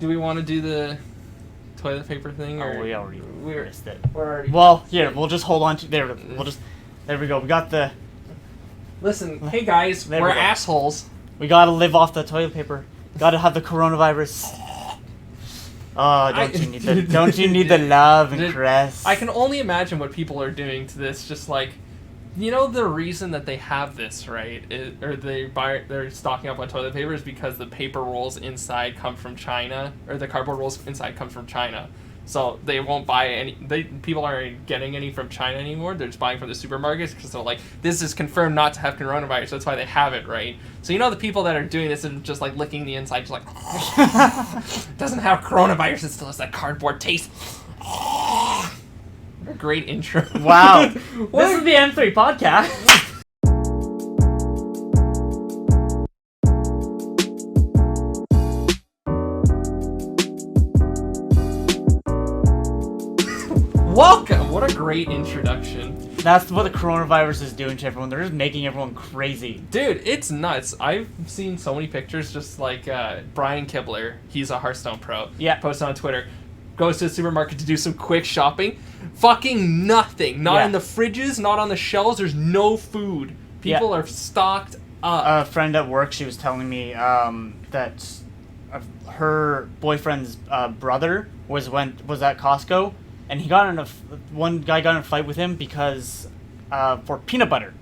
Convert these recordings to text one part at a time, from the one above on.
do we want to do the toilet paper thing? Or we already missed it. We're already... Well, here, we'll just hold on to... There we go. We got the... Listen, hey guys, we're assholes. We gotta live off the toilet paper. Gotta have the coronavirus. Oh, don't you need the love and caress? I can only imagine what people are doing to this. Just like, you know, the reason that they have this, right? They're stocking up on toilet paper is because the paper rolls inside come from China, or the cardboard rolls inside come from China. So they won't buy any. People aren't getting any from China anymore. They're just buying from the supermarkets because they're like, this is confirmed not to have coronavirus. That's why they have it, right? So you know the people that are doing this and just like licking the inside, just like, it doesn't have coronavirus. It still has that cardboard taste. What a great intro! Wow, this is the M3 podcast. Welcome! What a great introduction. That's what the coronavirus is doing to everyone. They're just making everyone crazy. Dude, it's nuts. I've seen so many pictures, just like Brian Kibler, he's a Hearthstone pro. Yeah. Posted on Twitter. Goes to the supermarket to do some quick shopping. Fucking nothing. Not in the fridges, not on the shelves. There's no food. People are stocked up. A friend at work, she was telling me that her boyfriend's brother was at Costco. And one guy got in a fight with him because for peanut butter.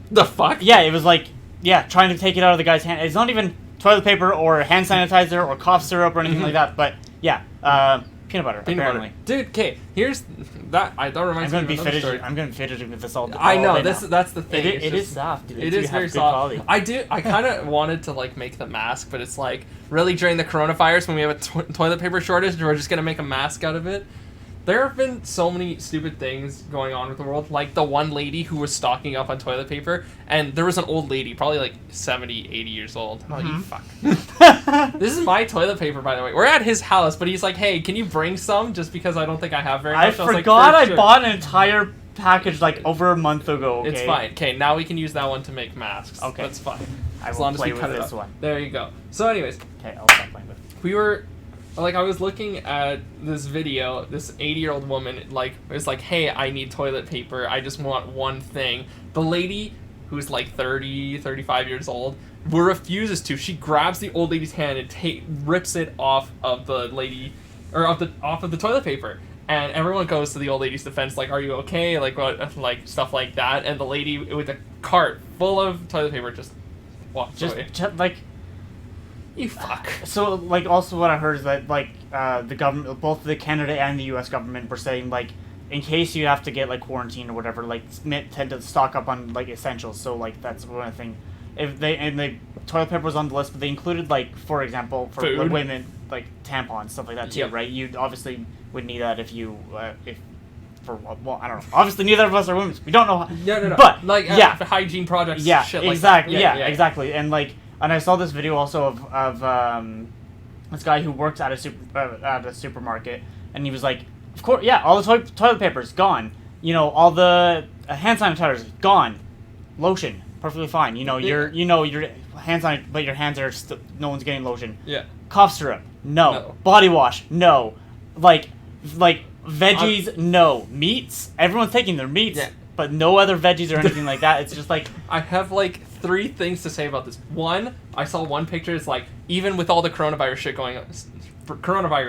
The fuck? Yeah, it was like, trying to take it out of the guy's hand. It's not even toilet paper or hand sanitizer or cough syrup or anything like that. But peanut butter. Apparently. Dude, okay, here's that. I don't remember. I'm gonna be fidgeting with this all. I know that's the thing. It is soft. It is very soft. I kind of wanted to like make the mask, but it's like really during the coronavirus when we have a toilet paper shortage, we're just gonna make a mask out of it. There have been so many stupid things going on with the world, like the one lady who was stocking up on toilet paper, and there was an old lady, probably like 70, 80 years old. I'm like, you fuck. This is my toilet paper, by the way. We're at his house, but he's like, hey, can you bring some? Just because I don't think I have very much. I forgot I bought an entire package like over a month ago, okay? It's fine. Okay, now we can use that one to make masks. Okay. That's fine. As long as we cut this one. There you go. So anyways. Okay, I'll stop playing with it. We were... Like, I was looking at this video, this 80-year-old woman, like, was like, hey, I need toilet paper, I just want one thing. The lady, who's like 30, 35 years old, refuses to. She grabs the old lady's hand and rips it off of the lady, or off of the toilet paper. And everyone goes to the old lady's defense, like, are you okay? Like, what, like, stuff like that. And the lady with a cart full of toilet paper just walks away. Just, like... You fuck. So, like, also what I heard is that, like, the government, both the Canada and the U.S. government were saying, like, in case you have to get, like, quarantine or whatever, like, tend to stock up on, like, essentials. So, like, that's one thing. The toilet paper was on the list, but they included, like, for example, for like, women, like, tampons, stuff like that, too, right? You obviously would need that if you, I don't know. Obviously, neither of us are women. We don't know. No. But, like, for hygiene projects, shit exactly, like that. Yeah, exactly. And, like, and I saw this video also of this guy who works at a supermarket, and he was like, of course, all the toilet paper's gone. You know, all the hand sanitizers gone, lotion perfectly fine. You know, your hand sanitizer, but your hands are no one's getting lotion. Yeah. Cough syrup, no. Body wash, no. Like veggies, no. Meats, everyone's taking their meats. Yeah. But no other veggies or anything like that. It's just like... I have, like, 3 things to say about this. One, I saw one picture. It's like, even with all the coronavirus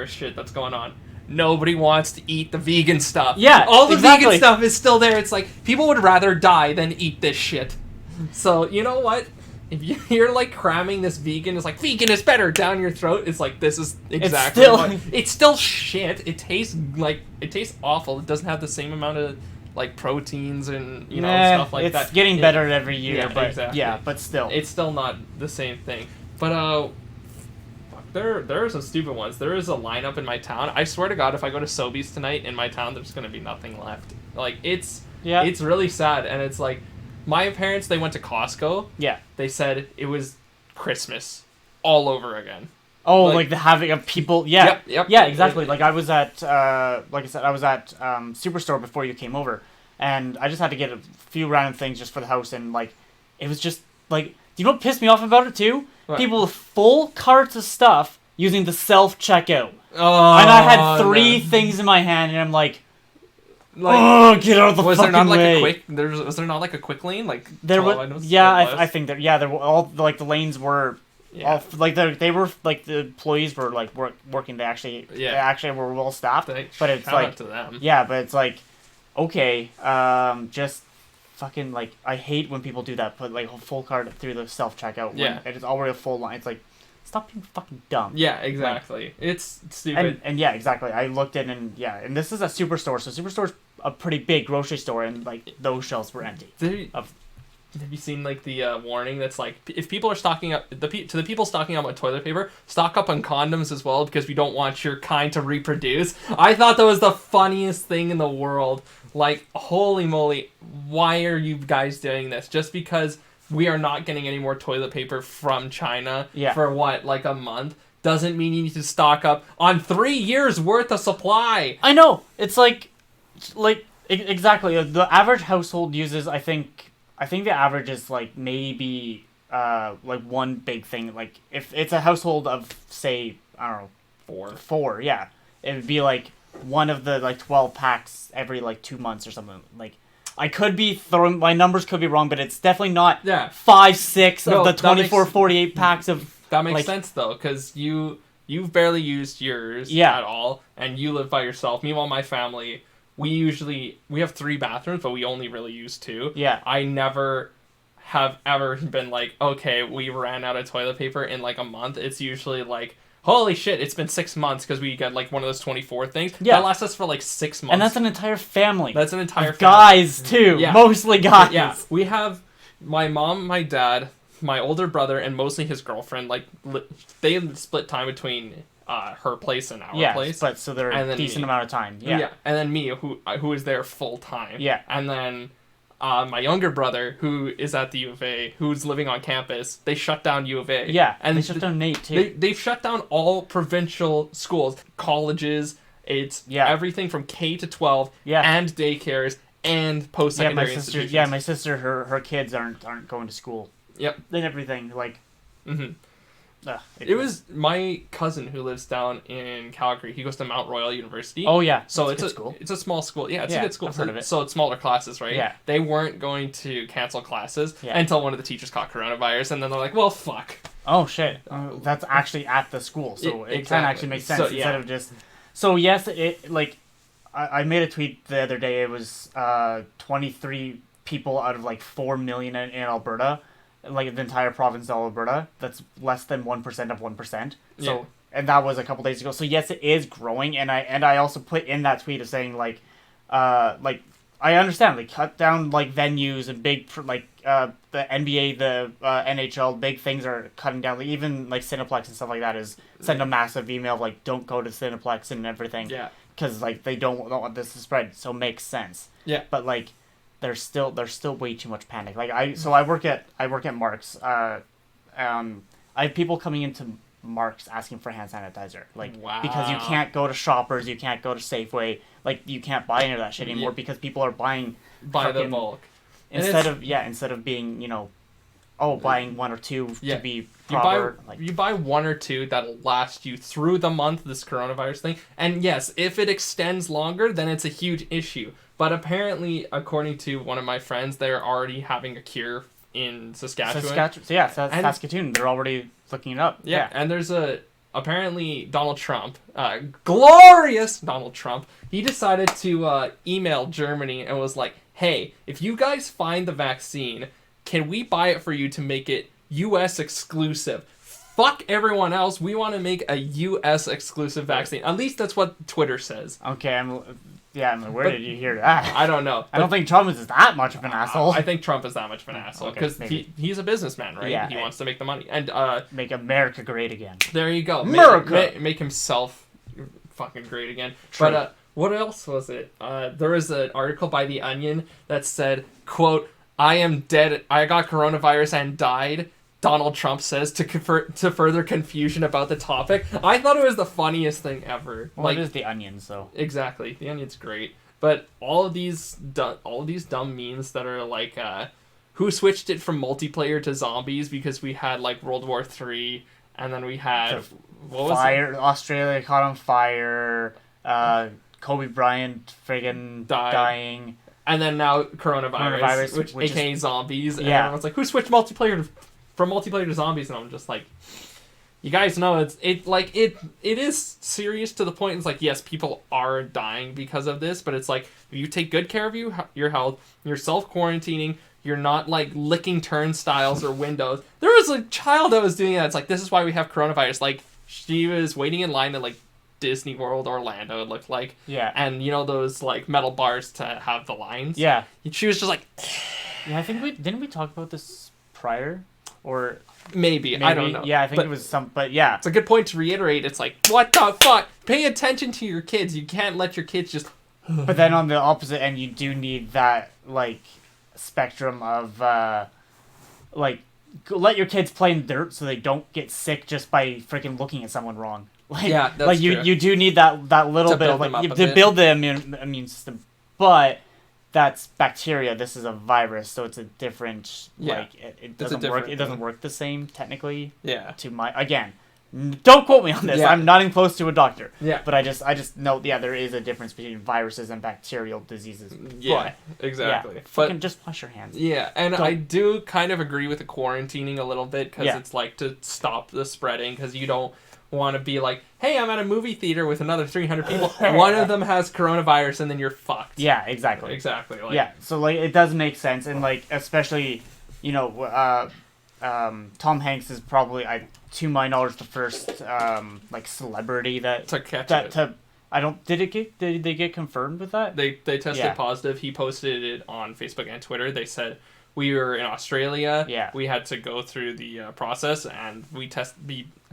shit that's going on, nobody wants to eat the vegan stuff. Yeah, all the vegan stuff is still there. It's like, people would rather die than eat this shit. So, you know what? If you're, like, cramming this vegan, it's like, vegan is better down your throat. It's like, this is exactly it's still shit. It tastes awful. It doesn't have the same amount of... like proteins and stuff like that. It's getting better every year, but exactly. But still, it's still not the same thing. But there are some stupid ones. There is a lineup in my town. I swear to God, if I go to Sobeys tonight in my town, there's gonna be nothing left. Like it's really sad, and it's like my parents, they went to Costco. Yeah, they said it was Christmas all over again. Oh, like the having of people, Yep. Yeah, exactly. Like I was at, like I said, I was at Superstore before you came over, and I just had to get a few random things just for the house, and like, it was just like, do you know what pissed me off about it too? What? People with full carts of stuff, using the self-checkout. Oh, And I had 3 no. things in my hand, and I'm like, oh, get out of the was fucking there not way. like a quick? Was there not like a quick lane? Like There 12 was, items? yeah, There was? I think there. Yeah, there were all like the lanes were. Yeah. All, like they were like the employees were like working. They actually were well staffed. But it's Shout like out to them. yeah, but it's like okay, just fucking like I hate when people do that. Put like a full card through the self checkout. Yeah. It is already a full line. It's like stop being fucking dumb. Yeah, exactly. It's stupid. And yeah, exactly. I looked in and yeah, and this is a superstore. So superstore's a pretty big grocery store, and like those shelves were empty. Have you seen like the warning that's like if people are stocking up to the people stocking up on toilet paper, stock up on condoms as well because we don't want your kind to reproduce. I thought that was the funniest thing in the world. Like holy moly, why are you guys doing this? Just because we are not getting any more toilet paper from China for what, like a month, doesn't mean you need to stock up on 3 years worth of supply. I know. It's like exactly. The average household uses I think the average is like maybe like one big thing. Like if it's a household of say I don't know four, yeah, it would be like one of the like 12 packs every like 2 months or something. Like I could be throwing my numbers could be wrong, but it's definitely not 5, 6 of the 24, 48 packs of. That makes sense though, because you've barely used yours at all, and you live by yourself. Meanwhile, my family. We have 3 bathrooms, but we only really use 2. Yeah. I never have ever been like, okay, we ran out of toilet paper in like a month. It's usually like, holy shit, it's been 6 months because we get like one of those 24 things. Yeah. That lasts us for like 6 months. And that's an entire family. That's an entire family. Guys, too. Yeah. Mostly guys. But yeah. We have my mom, my dad, my older brother, and mostly his girlfriend. Like, they split time between her place and our place. But so they're a decent amount of time. Yeah. And then me, who is there full time. Yeah. And then my younger brother, who is at the U of A, who's living on campus, they shut down U of A. Yeah. And they shut down Nate too. They've shut down all provincial schools, colleges. It's everything from K to 12 and daycares and post-secondary institutions. Yeah, my sister, her kids aren't going to school. Yep. And everything like. Mm-hmm. It was my cousin who lives down in Calgary. He goes to Mount Royal University. Oh yeah, so it's a small school. Yeah, it's a good school. I've heard of it. So it's smaller classes, right? Yeah. They weren't going to cancel classes until one of the teachers caught coronavirus, and then they're like, "Well, fuck." Oh shit, that's actually at the school, so it can actually make sense instead of just. So yes, it like, I made a tweet the other day. It was 23 people out of like 4 million in Alberta. Like the entire province of Alberta, that's less than 1% of 1%. So, and that was a couple days ago. So yes, it is growing, and I also put in that tweet of saying like I understand like cut down like venues and big like the NBA, the NHL, big things are cutting down. Like even like Cineplex and stuff like that is send a massive email of, like don't go to Cineplex and everything. Yeah. Because like they don't want this to spread. So it makes sense. Yeah. But like. There's still way too much panic. Like I work at Mark's. I have people coming into Mark's asking for hand sanitizer. Like because you can't go to Shoppers, you can't go to Safeway. Like you can't buy any of that shit anymore because people are buying by the bulk instead of being buying 1 or 2 to be proper. You buy 1 or 2 that'll last you through the month. This coronavirus thing, and yes, if it extends longer, then it's a huge issue. But apparently, according to one of my friends, they're already having a cure in Saskatchewan. Saskatoon. They're already looking it up. Yeah, and there's apparently Donald Trump, glorious Donald Trump, he decided to email Germany and was like, hey, if you guys find the vaccine, can we buy it for you to make it U.S. exclusive? Fuck everyone else. We want to make a U.S. exclusive vaccine. At least that's what Twitter says. Okay, where did you hear that? I don't know. I don't think Trump is that much of an asshole. I think Trump is that much of an asshole because he's a businessman, right? Yeah, he wants to make the money and make America great again. There you go. America. Make himself fucking great again. True. But what else was it? There was an article by The Onion that said, "quote I am dead. I got coronavirus and died." Donald Trump says to further confusion about the topic. I thought it was the funniest thing ever. Well, it is The Onion, so exactly. The Onion's great, but all of these dumb memes that are like, who switched it from multiplayer to zombies because we had like World War III, and then we had what was fire. Australia caught on fire. Kobe Bryant friggin' dying. And then now coronavirus, which aka zombies. And everyone's like, who switched from multiplayer to zombies? And I'm just like, you guys know it is serious to the point. It's like, yes, people are dying because of this, but it's like, if you take good care of your health, you're self-quarantining, you're not like licking turnstiles or windows. There was a child that was doing that. It's like, this is why we have coronavirus. Like, she was waiting in line at like Disney World Orlando, it looked like. Yeah. And you know those like metal bars to have the lines? Yeah. She was just like, yeah, I think didn't we talk about this prior? Or maybe, I don't know. Yeah, I think it was but yeah. It's a good point to reiterate. It's like, what the fuck? Pay attention to your kids. You can't let your kids just... But then on the opposite end, you do need that, like, spectrum of, like, let your kids play in dirt so they don't get sick just by freaking looking at someone wrong. Like, yeah, that's like true. you do need that little bit of, like, to build the immune system. But that's bacteria. This is a virus, so it's a different, like, it doesn't work. It doesn't work the same, technically. Yeah. Again, don't quote me on this. Yeah. I'm not even close to a doctor. Yeah. But I just know, there is a difference between viruses and bacterial diseases. Yeah, exactly. Yeah, but just wash your hands. Yeah, and I do kind of agree with the quarantining a little bit, because it's like to stop the spreading, because you don't want to be like, hey, I'm at a movie theater with another 300 people. One of them has coronavirus, and then you're fucked. Yeah, exactly. Exactly. Like, yeah, so like it does make sense, and like especially, Tom Hanks is probably, to my knowledge, the first like celebrity that to catch it. Did they get confirmed with that? They tested positive. He posted it on Facebook and Twitter. They said, we were in Australia. Yeah. We had to go through the process, and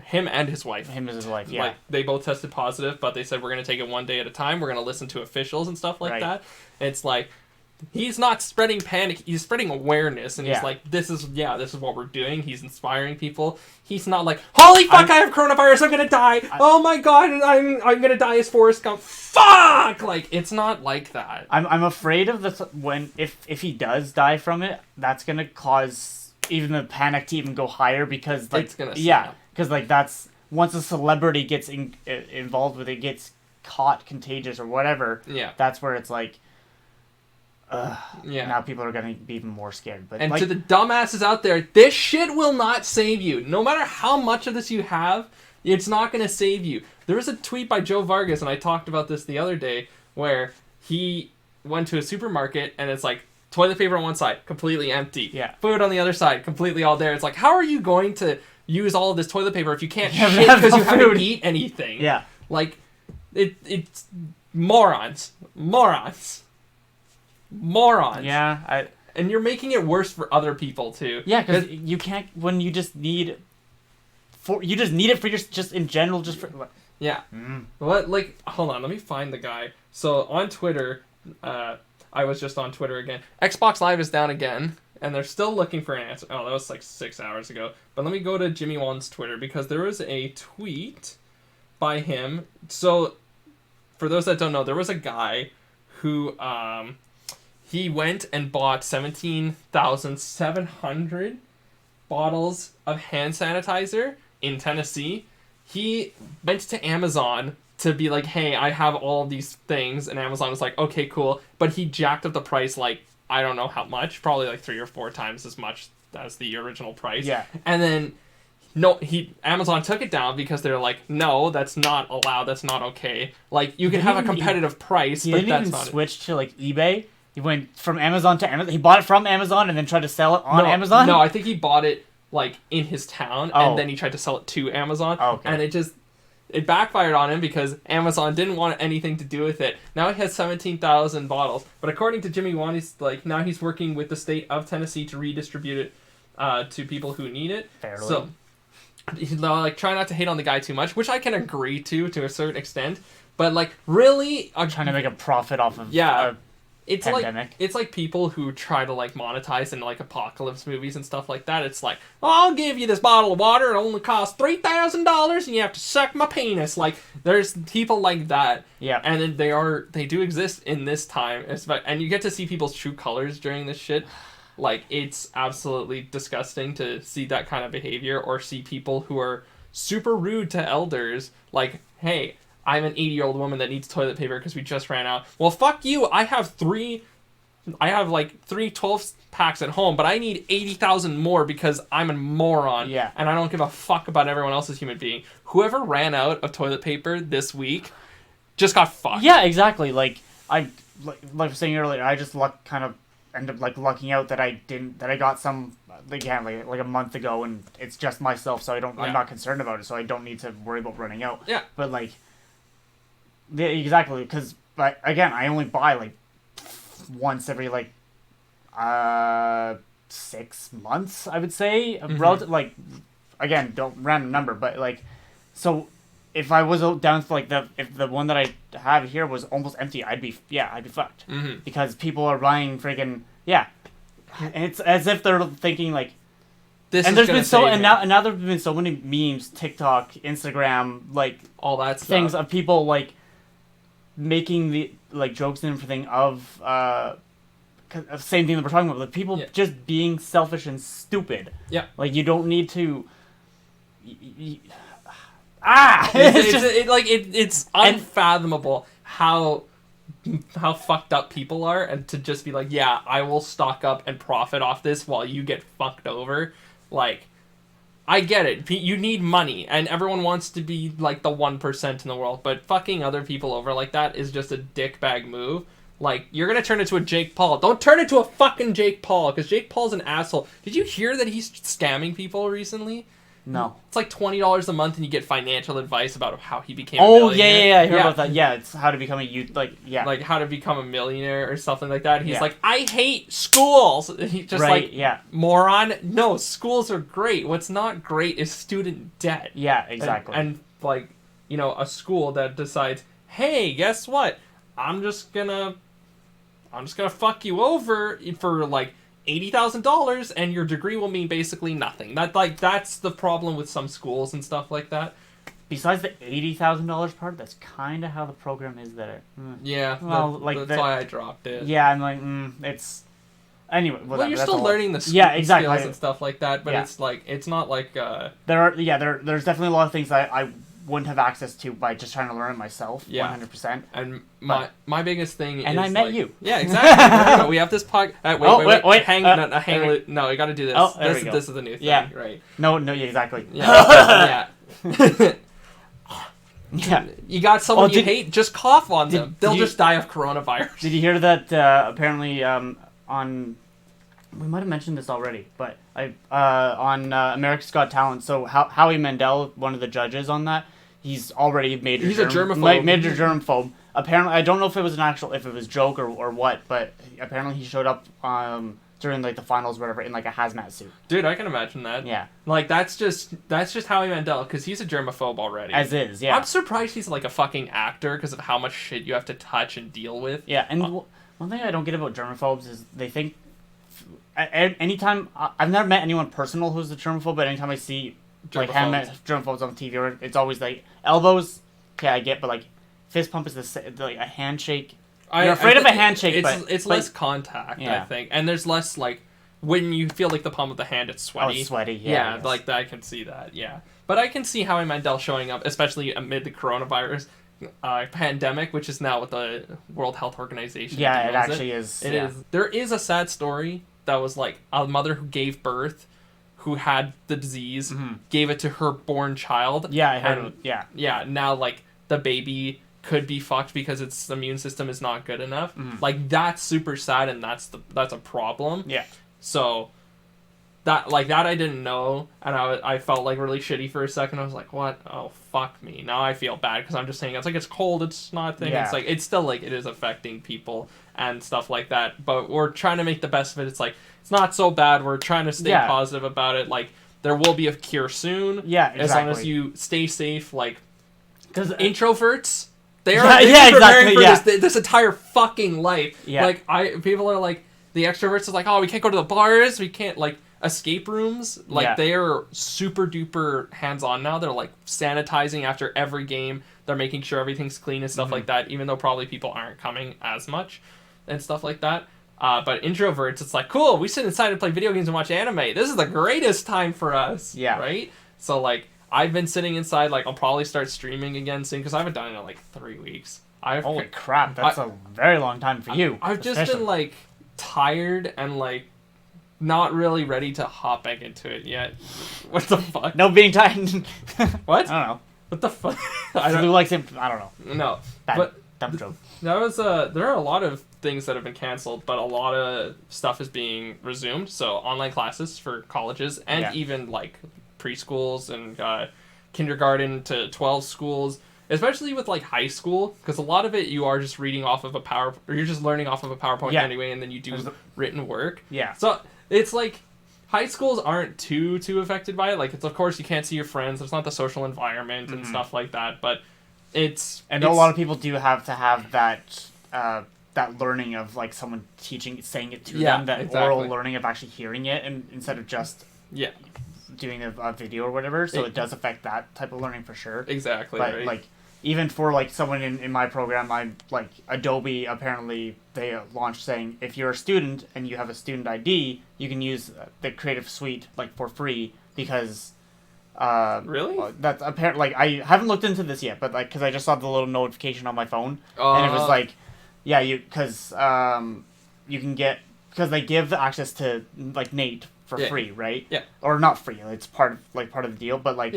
him and his wife. Him and his wife, yeah. Like, they both tested positive, but they said, we're going to take it one day at a time. We're going to listen to officials and stuff like that. And it's like, he's not spreading panic. He's spreading awareness, and he's like, this is what we're doing. He's inspiring people. He's not like, holy fuck, I have coronavirus. I'm going to die. Oh my God. I'm going to die as Forrest Gump. Fuck! Like, it's not like that. I'm afraid of if he does die from it, that's going to cause even the panic to even go higher, because like, it's going to because like that's, once a celebrity gets involved with it, gets caught contagious or whatever, that's where it's like, now people are going to be even more scared. But and to the dumbasses out there, this shit will not save you. No matter how much of this you have, it's not going to save you. There was a tweet by Joe Vargas, and I talked about this the other day, where he went to a supermarket, and it's like, toilet paper on one side, completely empty. Yeah. Food on the other side, completely all there. It's like, how are you going to use all of this toilet paper if you can't shit because you haven't eaten anything? Yeah. Like, it's morons. Yeah, and you're making it worse for other people too. Yeah, because you can't, when you just need it for just in general, just for. Yeah. What, like, hold on, let me find the guy. So on Twitter, I was just on Twitter again. Xbox Live is down again, and they're still looking for an answer. Oh, that was like 6 hours ago. But let me go to Jimmy Wan's Twitter, because there was a tweet by him. So, for those that don't know, there was a guy who, he went and bought 17,700 bottles of hand sanitizer in Tennessee. He went to Amazon to be like, hey, I have all of these things, and Amazon was like, okay, cool. But he jacked up the price, like, I don't know how much, probably like 3 or 4 times as much as the original price. Yeah. And then Amazon took it down, because they're like, no, that's not allowed, that's not okay. Like, you can have a competitive price, but that's not... He didn't even switch to, like, eBay? He went from Amazon to Amazon? He bought it from Amazon and then tried to sell it on Amazon? No, I think he bought it, like, in his town, and then he tried to sell it to Amazon. Oh, okay. And it backfired on him, because Amazon didn't want anything to do with it. Now he has 17,000 bottles. But according to Jimmy Wan, now he's working with the state of Tennessee to redistribute it to people who need it. Fairly. So, like, try not to hate on the guy too much, which I can agree to a certain extent. But, like, really... trying to make a profit off of it's pandemic. It's like people who try to, like, monetize in, like, apocalypse movies and stuff like that. It's like, I'll give you this bottle of water, it only costs $3,000, and you have to suck my penis. Like, there's people like that. Yeah. And then they do exist in this time. And you get to see people's true colors during this shit. Like, it's absolutely disgusting to see that kind of behavior, or see people who are super rude to elders, like, hey, I'm an 80-year-old woman that needs toilet paper because we just ran out. Well, fuck you. I have like three 12 packs at home, but I need 80,000 more because I'm a moron. Yeah. And I don't give a fuck about everyone else's human being. Whoever ran out of toilet paper this week just got fucked. Yeah, exactly. Like I was saying earlier, I just ended up like lucking out that I got some again like a month ago, and it's just myself, so I'm not concerned about it, so I don't need to worry about running out. Yeah. But like, yeah, exactly, because again, I only buy like once every like 6 months, I would say. Relative, like, again, don't random number, but like, so if I was down to like if the one that I have here was almost empty, I'd be fucked. Because people are buying friggin' and it's as if they're thinking like this. And is there's been now there've been so many memes, TikTok, Instagram, like all that stuff. Things of people like making the like jokes and everything of same thing that we're talking about, like people just being selfish and stupid. Yeah. Like you don't need to. It's unfathomable how fucked up people are, and to just be like, yeah, I will stock up and profit off this while you get fucked over. Like, I get it. You need money, and everyone wants to be like the 1% in the world, but fucking other people over like that is just a dickbag move. Like, you're gonna turn into a Jake Paul. Don't turn into a fucking Jake Paul, because Jake Paul's an asshole. Did you hear that he's scamming people recently? No. It's like $20 a month, and you get financial advice about how he became a millionaire. Yeah, I heard about that. Yeah, it's how to become like how to become a millionaire or something like that. He's like, I hate schools. He's just moron. No, schools are great. What's not great is student debt. Yeah, exactly. And like, a school that decides, hey, guess what? I'm just gonna fuck you over for like $80,000, and your degree will mean basically nothing. That's the problem with some schools and stuff like that. Besides the $80,000 part, that's kind of how the program is there. Yeah, well, that's why I dropped it. Yeah, I'm like, it's anyway. Well, you're still learning the skills and stuff like that, but it's like it's not like there's definitely a lot of things I wouldn't have access to by just trying to learn it myself. 100%. And my biggest thing and is I met you. Yeah, exactly. We have this podcast. Wait. Hang. No, you got to do this. Oh, there we go. This is the new thing, right? No, exactly. Yeah. Yeah. You got someone you hate, just cough on them. They'll just die of coronavirus. Did you hear that apparently on... We might have mentioned this already, but on America's Got Talent, so Howie Mandel, one of the judges on that, he's already a germaphobe. Major germphobe. Apparently, I don't know if it was if it was joke or what, but apparently he showed up during like the finals or whatever in like a hazmat suit. Dude, I can imagine that. Yeah. Like that's just Howie Mandel, because he's a germaphobe already. As is, yeah. I'm surprised he's like a fucking actor because of how much shit you have to touch and deal with. Yeah, and one thing I don't get about germaphobes is they think anytime I've never met anyone personal who's a germaphobe, but anytime I see like germaphobes on TV, it's always like elbows. Okay, I get, but like fist pump is like a handshake. You're afraid of a handshake, but it's less contact, I think, and there's less like when you feel like the palm of the hand, it's sweaty. Oh, it's sweaty. Yeah, like I can see that. Yeah, but I can see Howie Mandel showing up, especially amid the coronavirus pandemic, which is now with the World Health Organization. Yeah, it actually is. It is. There is a sad story that was like a mother who gave birth, who had the disease, gave it to her born child. Yeah, I heard. Yeah. Now like the baby could be fucked because its immune system is not good enough. Like that's super sad, and that's a problem. Yeah. So that I didn't know, and I felt like really shitty for a second. I was like, what? Oh fuck me. Now I feel bad because I'm just saying it's like it's cold. It's not a thing. Yeah. It's like it's still like it is affecting people and stuff like that. But we're trying to make the best of it. It's like it's not so bad. We're trying to stay positive about it. Like there will be a cure soon. Yeah, exactly. As long as you stay safe. Like because introverts. They're exactly. For this entire fucking life. Yeah. Like people are like the extroverts are like, oh, we can't go to the bars, we can't like escape rooms. Like they are super duper hands on now. They're like sanitizing after every game. They're making sure everything's clean and stuff like that. Even though probably people aren't coming as much and stuff like that. But introverts, it's like cool. We sit inside and play video games and watch anime. This is the greatest time for us. Yeah. Right. So like I've been sitting inside. Like, I'll probably start streaming again soon because I haven't done it in like 3 weeks. Holy crap, that's a very long time for you. I've just been like tired and like not really ready to hop back into it yet. What the fuck? No being tired. What? I don't know. What the fuck? Who likes him? I don't know. No. Dumb joke. That was there are a lot of things that have been canceled, but a lot of stuff is being resumed. So online classes for colleges and even like preschools and kindergarten to 12 schools, especially with like high school, because a lot of it you are just reading off of or you're just learning off of a PowerPoint anyway, and then you do written work. Yeah. So it's like high schools aren't too affected by it. Like, it's, of course, you can't see your friends. It's not the social environment and stuff like that. But a lot of people do have to have that that learning of like someone saying it to them. That oral learning of actually hearing it, and instead of just doing a video or whatever. So it does affect that type of learning for sure. Exactly. But right. like, even for like someone in my program, I'm like Adobe. Apparently, they launched saying if you're a student and you have a student ID, you can use the Creative Suite like for free because. Really? That's apparent. Like, I haven't looked into this yet, but like, because I just saw the little notification on my phone, and it was like, yeah, because you can get, because they give access to like Nate for free, right? Yeah. Or not free. It's part of the deal, but like,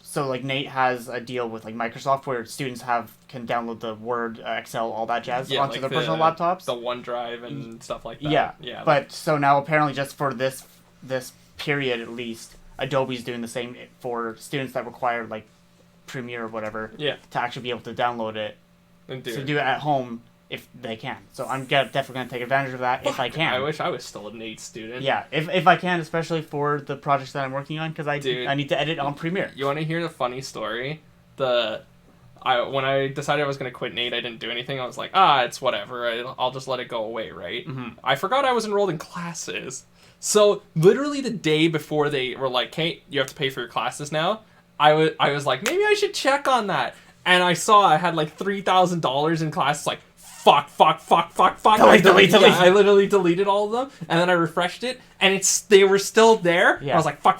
so like Nate has a deal with like Microsoft where students can download the Word, Excel, all that jazz onto like their personal laptops. The OneDrive and stuff like that. Yeah. But so now apparently just for this period at least, Adobe's doing the same for students that require like Premiere or whatever to actually be able to download it and do it at home if they can. So I'm definitely going to take advantage of that if I can. I wish I was still a Nate student. Yeah, if I can, especially for the projects that I'm working on, because I need to edit on Premiere. You want to hear the funny story? When I decided I was going to quit Nate, I didn't do anything. I was like, it's whatever. I'll just let it go away, right? Mm-hmm. I forgot I was enrolled in classes. So literally the day before they were like, "Hey, you have to pay for your classes now," I was like, maybe I should check on that. And I saw I had like $3,000 in classes. Like, fuck. Delete. Yeah, I literally deleted all of them, and then I refreshed it, and they were still there. Yeah. I was like, fuck.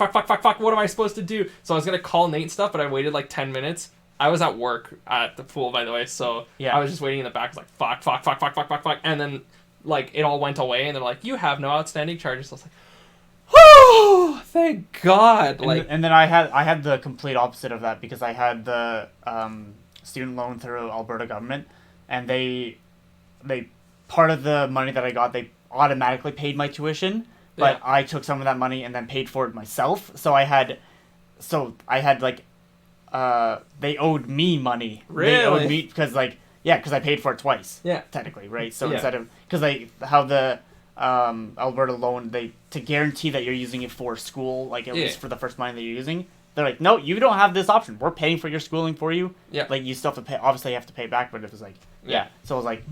What am I supposed to do? So I was gonna call Nate and stuff, but I waited like 10 minutes. I was at work at the pool, by the way, so I was just waiting in the back. I was like, fuck, and then like it all went away, and they're like, you have no outstanding charges. So I was like, oh, thank God. And then I had the complete opposite of that because I had the student loan through Alberta government, and they part of the money that I got, they automatically paid my tuition, but I took some of that money and then paid for it myself. So I had like they owed me money. Really? They owed me because I paid for it twice. Yeah. Technically, right? So instead of how the Alberta loan, to guarantee that you're using it for school, like at least for the first money that you're using, they're like, no, you don't have this option. We're paying for your schooling for you. Yeah. Like, you still have to pay. Obviously, you have to pay back, but it was like, So I was like,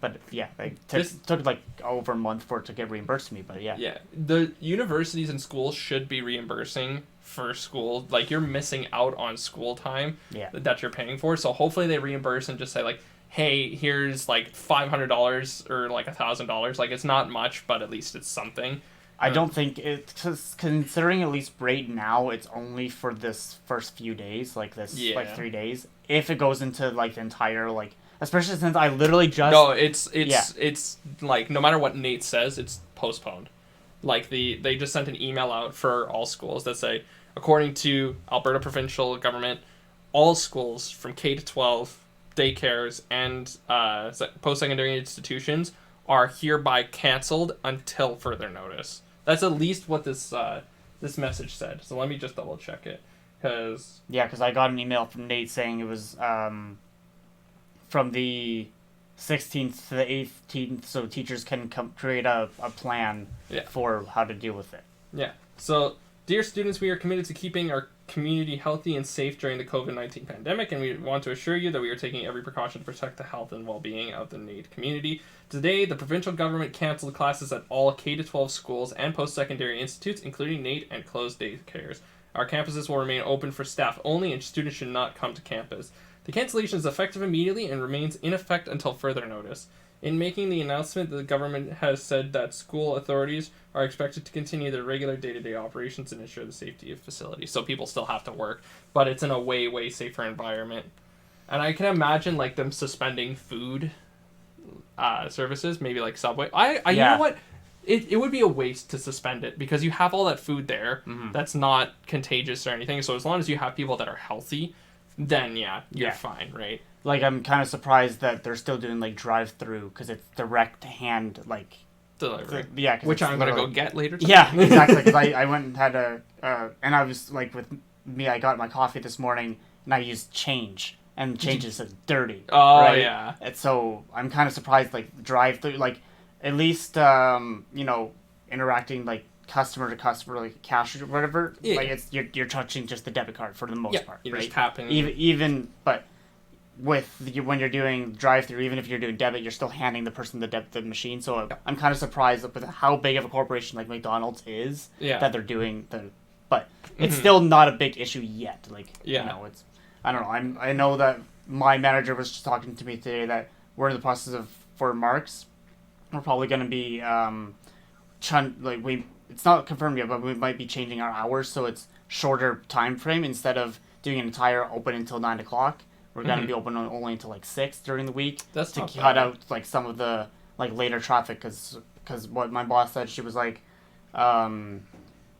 But yeah, it took like over a month for it to get reimbursed to me. But yeah. Yeah. The universities and schools should be reimbursing for school. Like, you're missing out on school time that you're paying for. So hopefully they reimburse and just say like, hey, here's like $500 or like $1,000. Like, it's not much, but at least it's something. I don't think it's considering at least right now it's only for this first few days, like 3 days. If it goes into like the entire especially since I literally just it's like no matter what Nate says, it's postponed. Like they just sent an email out for all schools that say, according to Alberta provincial government, all schools from K to 12, daycares and post-secondary institutions are hereby canceled until further notice. That's at least what this message said. So let me just double check it, because I got an email from Nate saying it was from the 16th to the 18th, so teachers can create a plan for how to deal with it. Yeah. So, dear students, we are committed to keeping our community healthy and safe during the COVID-19 pandemic, and we want to assure you that we are taking every precaution to protect the health and well-being of the NAID community. Today, the provincial government canceled classes at all K-12 schools and post-secondary institutes, including NAID and closed daycares. Our campuses will remain open for staff only, and students should not come to campus. The cancellation is effective immediately and remains in effect until further notice. In making the announcement, the government has said that school authorities are expected to continue their regular day-to-day operations and ensure the safety of facilities. So people still have to work, but it's in a way safer environment. And I can imagine like them suspending food services, maybe like Subway. You know what? It would be a waste to suspend it because you have all that food there that's not contagious or anything. So as long as you have people that are healthy, then you're fine, right? Like, I'm kind of surprised that they're still doing, like, drive-through, because it's direct hand, like... Delivery. Which I'm going to go get later tonight. Yeah, exactly, because I went and had and I was, like, with me, I got my coffee this morning, and I used change, and change is dirty. Oh, right? yeah. And so, I'm kind of surprised, like, drive-through, like, at least, interacting, like, customer to customer, like cash or whatever, like, you're touching just the debit card for the most part, you're right? just tapping. But... when you're doing drive-through, even if you're doing debit, you're still handing the person the machine. So I'm kind of surprised with how big of a corporation like McDonald's is that they're doing but it's still not a big issue yet. Like it's I don't know. I know that my manager was just talking to me today that we're in the process of for Marks. We're probably going to be it's not confirmed yet, but we might be changing our hours so it's shorter time frame instead of doing an entire open until 9 o'clock. We're going to be open only until, like, 6 during the week. That's to cut out, like, some of the, like, later traffic. Because what my boss said, she was like,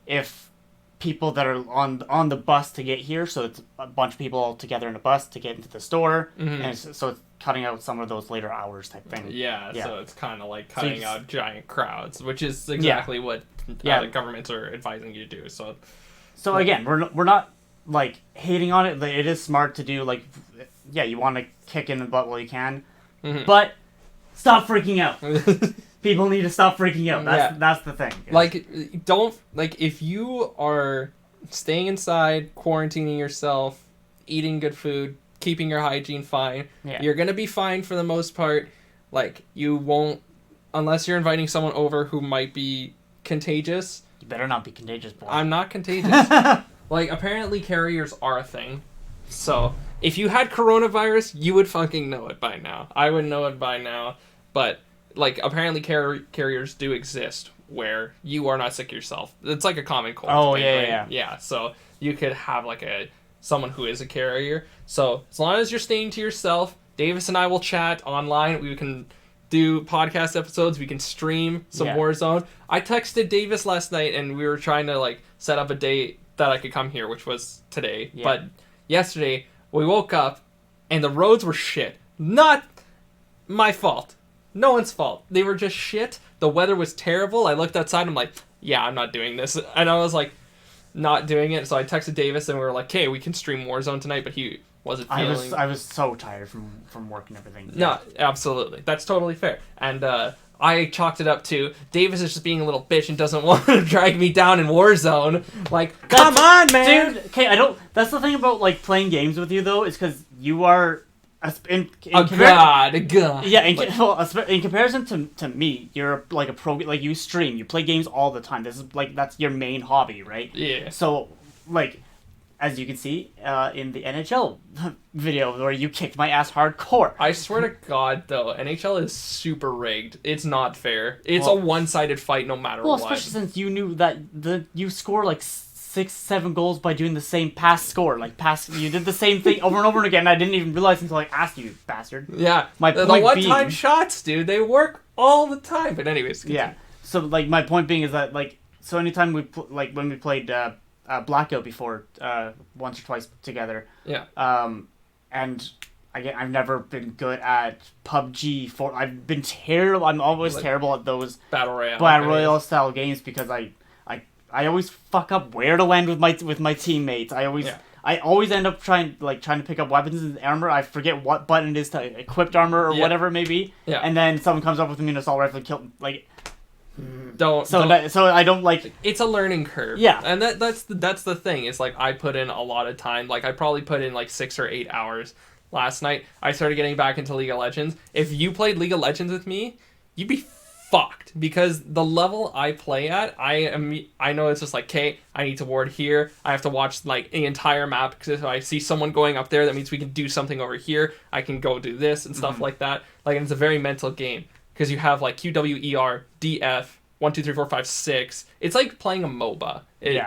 if people that are on the bus to get here, so it's a bunch of people all together in a bus to get into the store, and so it's cutting out some of those later hours type thing. Yeah. So it's kind of like cutting out giant crowds, which is exactly what the governments are advising you to do. So again, we're not... like, hating on it, it is smart to do, like, you want to kick in the butt while you can, but stop freaking out. People need to stop freaking out. That's the thing. Like, don't, like, if you are staying inside, quarantining yourself, eating good food, keeping your hygiene fine, you're going to be fine for the most part. Like, you won't, unless you're inviting someone over who might be contagious. You better not be contagious, boy. I'm not contagious. Like, apparently carriers are a thing. So, if you had coronavirus, you would fucking know it by now. I would know it by now. But, like, apparently carriers do exist where you are not sick yourself. It's like a common cold. Oh, thing, yeah, right? yeah. Yeah, so you could have, like, someone who is a carrier. So, as long as you're staying to yourself, Davis and I will chat online. We can do podcast episodes. We can stream some Warzone. I texted Davis last night, and we were trying to, like, set up a date that I could come here, which was today. Yeah. But yesterday, we woke up, and the roads were shit. Not my fault. No one's fault. They were just shit. The weather was terrible. I looked outside, and I'm like, I'm not doing this. And I was like, not doing it. So I texted Davis, and we were like, hey, we can stream Warzone tonight, but he wasn't feeling... I was so tired from work and everything. No, absolutely. That's totally fair. And, I chalked it up to Davis is just being a little bitch and doesn't want to drag me down in Warzone. Like, come on, man! Dude, okay, that's the thing about, like, playing games with you, though, is because you are... a god. Yeah, in comparison to me, you're, like, a pro... Like, you stream, you play games all the time. This is, like, that's your main hobby, right? Yeah. So, like... as you can see in the NHL video where you kicked my ass hardcore. I swear to God, though, NHL is super rigged. It's not fair. It's a one-sided fight no matter what. Well, especially since you knew that you score like 6-7 goals by doing the same score. You did the same thing over and over again. And I didn't even realize until I asked you, bastard. Yeah, the one-time shots, dude, they work all the time. But anyways, continue. Yeah. So like my point being is that like so anytime when we played. Blackout before once or twice together. Yeah. And I've never been good at PUBG. I've been terrible. I'm always terrible at those battle royale style games because I always fuck up where to land with my teammates. I always end up trying to pick up weapons and armor. I forget what button it is to equipped armor or whatever it may be. Yeah. And then someone comes up with me an assault rifle and kill like. So I don't like. It's a learning curve. Yeah, and that's the thing. It's like I put in a lot of time. Like I probably put in like 6 or 8 hours last night. I started getting back into League of Legends. If you played League of Legends with me, you'd be fucked because the level I play at, I know it's just like, okay, I need to ward here. I have to watch like the entire map because if I see someone going up there, that means we can do something over here. I can go do this and stuff like that. Like, and it's a very mental game because you have like QWER, DF, 1, 2, 3, 4, 5, 6. It's like playing a MOBA.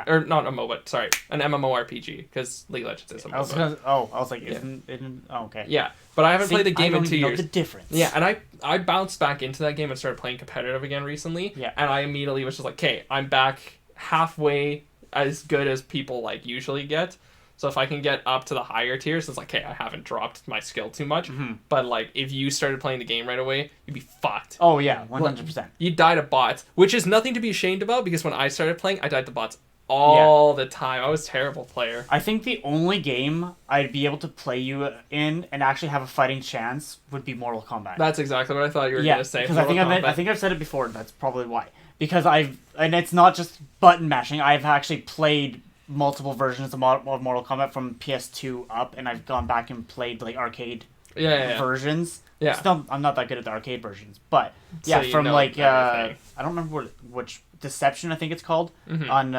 Or not a MOBA, sorry, an MMORPG because League of Legends is a MOBA. I was like, okay. Yeah, but I haven't played the game in 2 years. Know the difference. Yeah, and I bounced back into that game and started playing competitive again recently. Yeah. And I immediately was just like, okay, I'm back halfway as good as people like usually get. So if I can get up to the higher tiers, it's like, okay, I haven't dropped my skill too much. But like, if you started playing the game right away, you'd be fucked. Oh yeah, 100%. You die to bots, which is nothing to be ashamed about because when I started playing, I died to bots all the time. I was a terrible player. I think the only game I'd be able to play you in and actually have a fighting chance would be Mortal Kombat. That's exactly what I thought you were going to say. Because I think I've said it before. That's probably why. Because and it's not just button mashing. I've actually played multiple versions of Mortal Kombat from PS2 up, and I've gone back and played like arcade versions. Yeah, still, I'm not that good at the arcade versions, but yeah, so from like I don't remember which Deception I think it's called on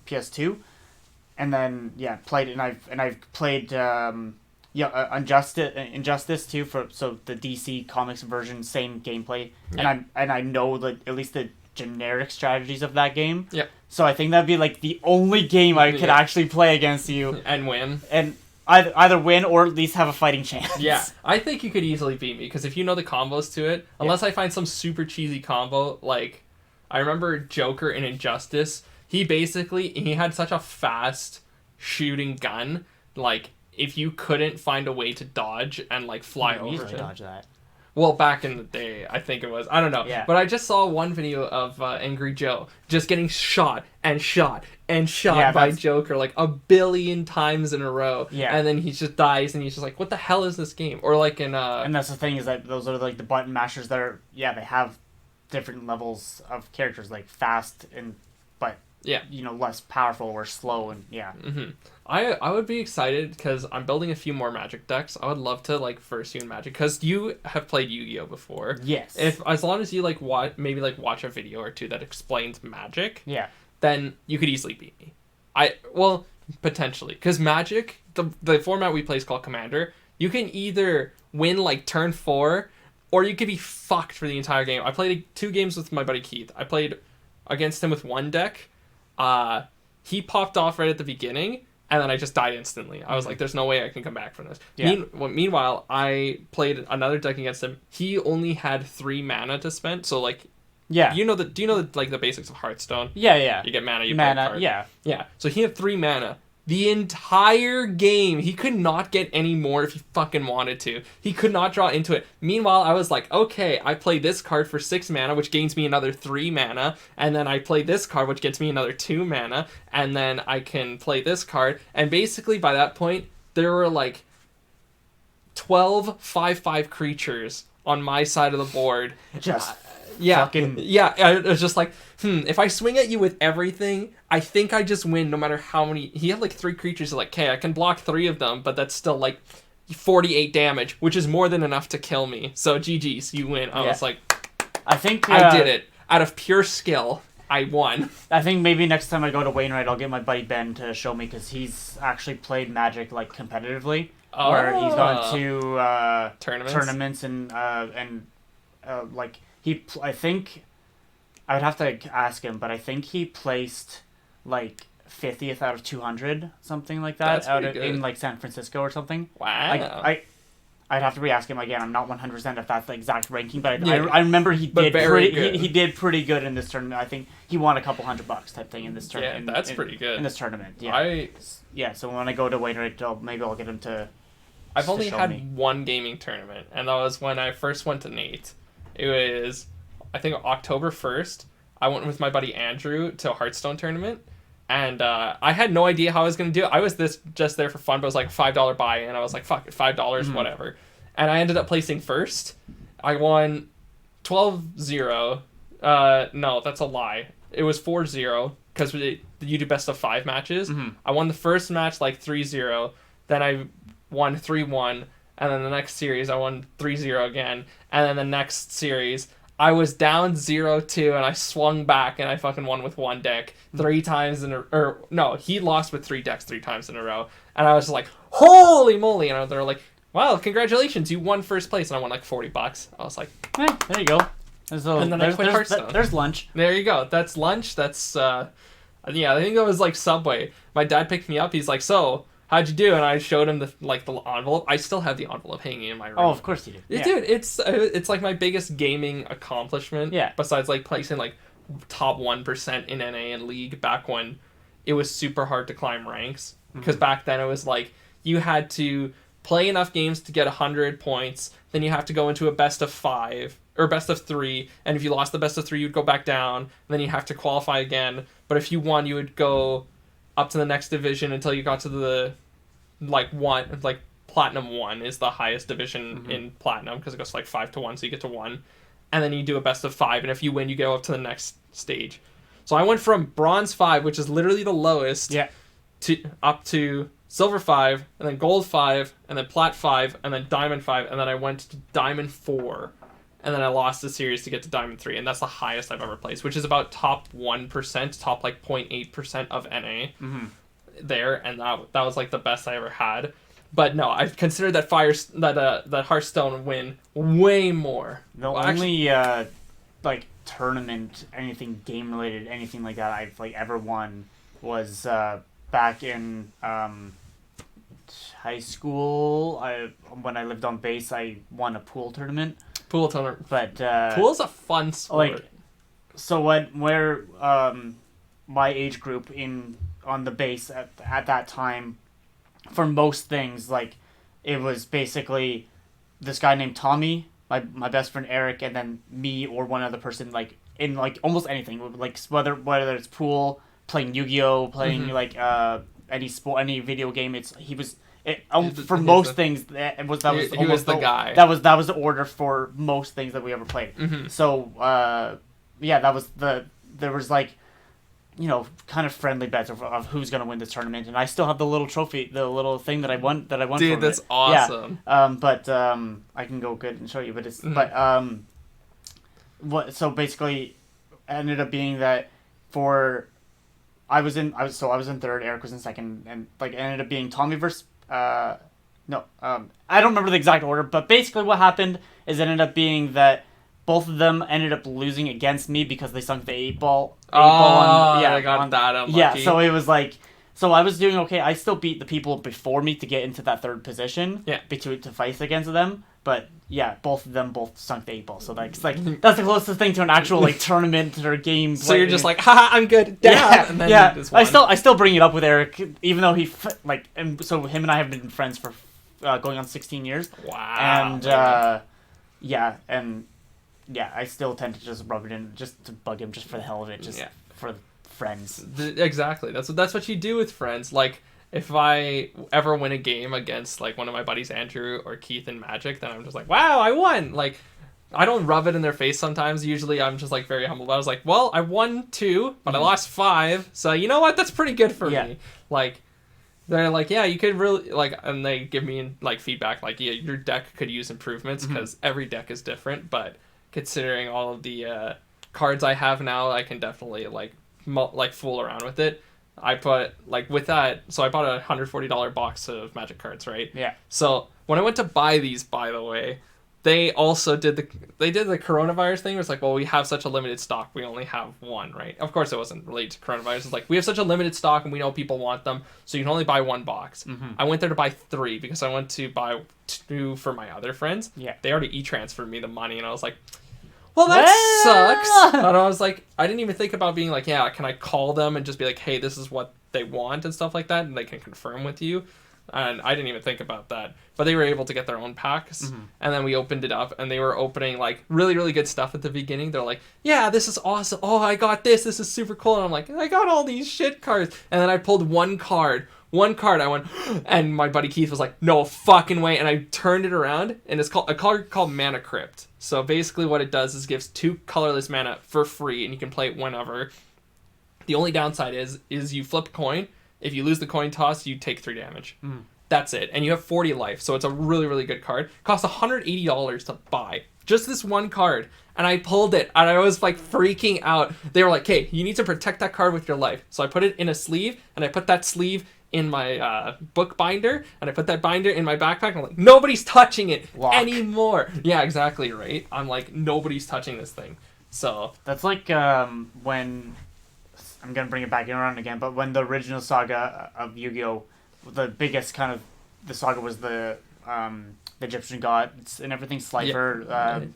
PS2, and then played it, and I've played Injustice too so the DC Comics version, same gameplay, and I know at least the generic strategies of that game. Yeah. So I think that'd be like the only game I could actually play against you and win. And either win or at least have a fighting chance. Yeah, I think you could easily beat me because if you know the combos to it, unless I find some super cheesy combo, like I remember Joker in Injustice, he had such a fast shooting gun, like if you couldn't find a way to dodge and like fly over to dodge that. Well, back in the day, I think it was. I don't know. Yeah. But I just saw one video of Angry Joe just getting shot and shot and shot by Joker like a billion times in a row. Yeah. And then he just dies and he's just like, what the hell is this game? Or like in... And that's the thing is that those are like the button mashers that are... Yeah, they have different levels of characters, like fast but less powerful or slow and I would be excited because I'm building a few more Magic decks. I would love to like first you in Magic because you have played Yu-Gi-Oh before. Yes. As long as you like watch a video or two that explains Magic. Yeah. Then you could easily beat me. Potentially because Magic, the format we play is called Commander. You can either win like turn 4, or you could be fucked for the entire game. I played 2 games with my buddy Keith. I played against him with one deck. He popped off right at the beginning, and then I just died instantly. I was like, there's no way I can come back from this. Yeah. Meanwhile, I played another deck against him. He only had 3 mana to spend, so like... Yeah. Do you know the basics of Hearthstone? Yeah. You get mana, you play a card. Yeah. Yeah. So he had 3 mana. The entire game, he could not get any more if he fucking wanted to. He could not draw into it. Meanwhile, I was like, okay, I play this card for 6 mana, which gains me another 3 mana, and then I play this card, which gets me another 2 mana, and then I can play this card. And basically, by that point, there were like 12 5/5 creatures on my side of the board. Just it was just like, if I swing at you with everything, I think I just win no matter how many... He had like 3 creatures, like, okay, I can block 3 of them, but that's still like 48 damage, which is more than enough to kill me. So GG's, you win. I was like, I think I did it. Out of pure skill, I won. I think maybe next time I go to Wainwright, I'll get my buddy Ben to show me, because he's actually played Magic like competitively, where he's gone to tournaments and like... I think I would have to ask him, but I think he placed like 50th out of 200, something like that, in like San Francisco or something. Wow. Like, I'd have to re-ask him again. I'm not 100% if that's the exact ranking, but I remember he did pretty good in this tournament. I think he won a couple $100 type thing in this tournament. Yeah, that's pretty good in this tournament. Yeah. So when I go to Wainwright, maybe I'll get him to. I've only had one gaming tournament, and that was when I first went to Nate. It was, I think, October 1st. I went with my buddy Andrew to a Hearthstone tournament, and I had no idea how I was going to do it. I was just there for fun, but it was like a $5 buy-in, and I was like, fuck it, $5, whatever. And I ended up placing first. I won 12-0. No, that's a lie. It was 4-0, because you do best of 5 matches. I won the first match like 3-0, then I won 3-1, and then the next series I won 3-0 again, and then the next series I was down 0-2 and I swung back and I fucking won with one deck 3 times he lost with 3 decks 3 times in a row. And I was just like, holy moly. And they're like, wow, congratulations, you won first place. And I won like $40. I was like, there you go. And then I quit Hearthstone. There's lunch. There you go. That's lunch. That's, I think it was like Subway. My dad picked me up. He's like, so, how'd you do? And I showed him the envelope. I still have the envelope hanging in my room. Oh, of course you do. Yeah. Dude, it's like my biggest gaming accomplishment. Yeah. Besides like placing like top 1% in NA and League back when it was super hard to climb ranks. Because back then it was like you had to play enough games to get 100 points. Then you have to go into a best of 5 or best of 3. And if you lost the best of 3, you'd go back down. Then you have to qualify again. But if you won, you would go up to the next division until you got to the Platinum 1 is the highest division in Platinum because it goes like 5 to 1, so you get to 1. And then you do a best of 5, and if you win, you go up to the next stage. So I went from Bronze 5, which is literally the lowest, up to Silver 5, and then Gold 5, and then Plat 5, and then Diamond 5, and then I went to Diamond 4, and then I lost the series to get to Diamond 3, and that's the highest I've ever placed, which is about top 1%, top like 0.8% of NA there, and that was like the best I ever had. But no, I consider that that Hearthstone win way more. The only tournament, anything game related, anything like that I've ever won was back in high school. When I lived on base, I won a pool tournament. But pool's a fun sport. Where my age group on the base at that time, for most things, it was basically this guy named Tommy, my best friend Eric, and then me or one other person, in almost anything, whether it's pool, playing Yu-Gi-Oh, playing any sport, any video game. For most things that was the guy. That was the order for most things that we ever played. So there was kind of friendly bets of who's gonna win this tournament, and I still have the little trophy, the little thing that I won. Dude, that's awesome. Yeah. I can go good and show you, but it's so basically, ended up being that I was in third, Eric was in second, and it ended up being Tommy versus I don't remember the exact order, but basically what happened is it ended up being that both of them ended up losing against me because they sunk the 8-ball. I got that unlucky. Yeah, so it was so I was doing okay. I still beat the people before me to get into that third position. Yeah. To fight against them. But yeah, both of them sunk the 8-ball. So that's the closest thing to an actual tournament or game. So you're just haha, I'm good. Down. Yeah, and then you just won. I still bring it up with Eric, even though and so him and I have been friends for going on 16 years. Wow. And I still tend to just rub it in, just to bug him, just for the hell of it, for friends. Exactly. That's what you do with friends. If I ever win a game against one of my buddies, Andrew or Keith in Magic, then I'm just wow, I won. I don't rub it in their face sometimes. Usually I'm just very humble. But I was well, I won 2, but I lost 5. So you know what? That's pretty good for me. They're yeah, you could really and they give me feedback yeah, your deck could use improvements because every deck is different. But considering all of the cards I have now, I can definitely fool around with it. I put with that, so I bought a $140 box of Magic cards, right? Yeah. So when I went to buy these, by the way, they also did the coronavirus thing. Where it's well, we have such a limited stock, we only have one, right? Of course, it wasn't related to coronavirus. It's we have such a limited stock, and we know people want them, so you can only buy 1 box. I went there to buy 3 because I went to buy 2 for my other friends. Yeah. They already e-transferred me the money, and I was well, that sucks. And I was I didn't even think about being yeah, can I call them and just be hey, this is what they want and stuff like that, and they can confirm with you. And I didn't even think about that. But they were able to get their own packs. And then we opened it up, and they were opening really, really good stuff at the beginning. They're yeah, this is awesome. Oh, I got this. This is super cool. And I'm I got all these shit cards. And then I pulled one card, I went, and my buddy Keith was no fucking way. And I turned it around, and it's a card called Mana Crypt. So basically what it does is gives 2 colorless mana for free, and you can play it whenever. The only downside is you flip a coin. If you lose the coin toss, you take 3 damage. That's it. And you have 40 life, so it's a really, really good card. It costs $180 to buy. just this one card. And I pulled it, and I was like freaking out. They were like, "Okay, you need to protect that card with your life." So I put it in a sleeve, and I put that sleeve in my book binder, and I put that binder in my backpack. And I'm like, nobody's touching it anymore. Yeah, exactly right. I'm like, nobody's touching this thing. So that's like when I'm gonna bring it back around again, but when the original saga of Yu-Gi-Oh, the biggest kind of the saga was the Egyptian gods and everything, Slifer,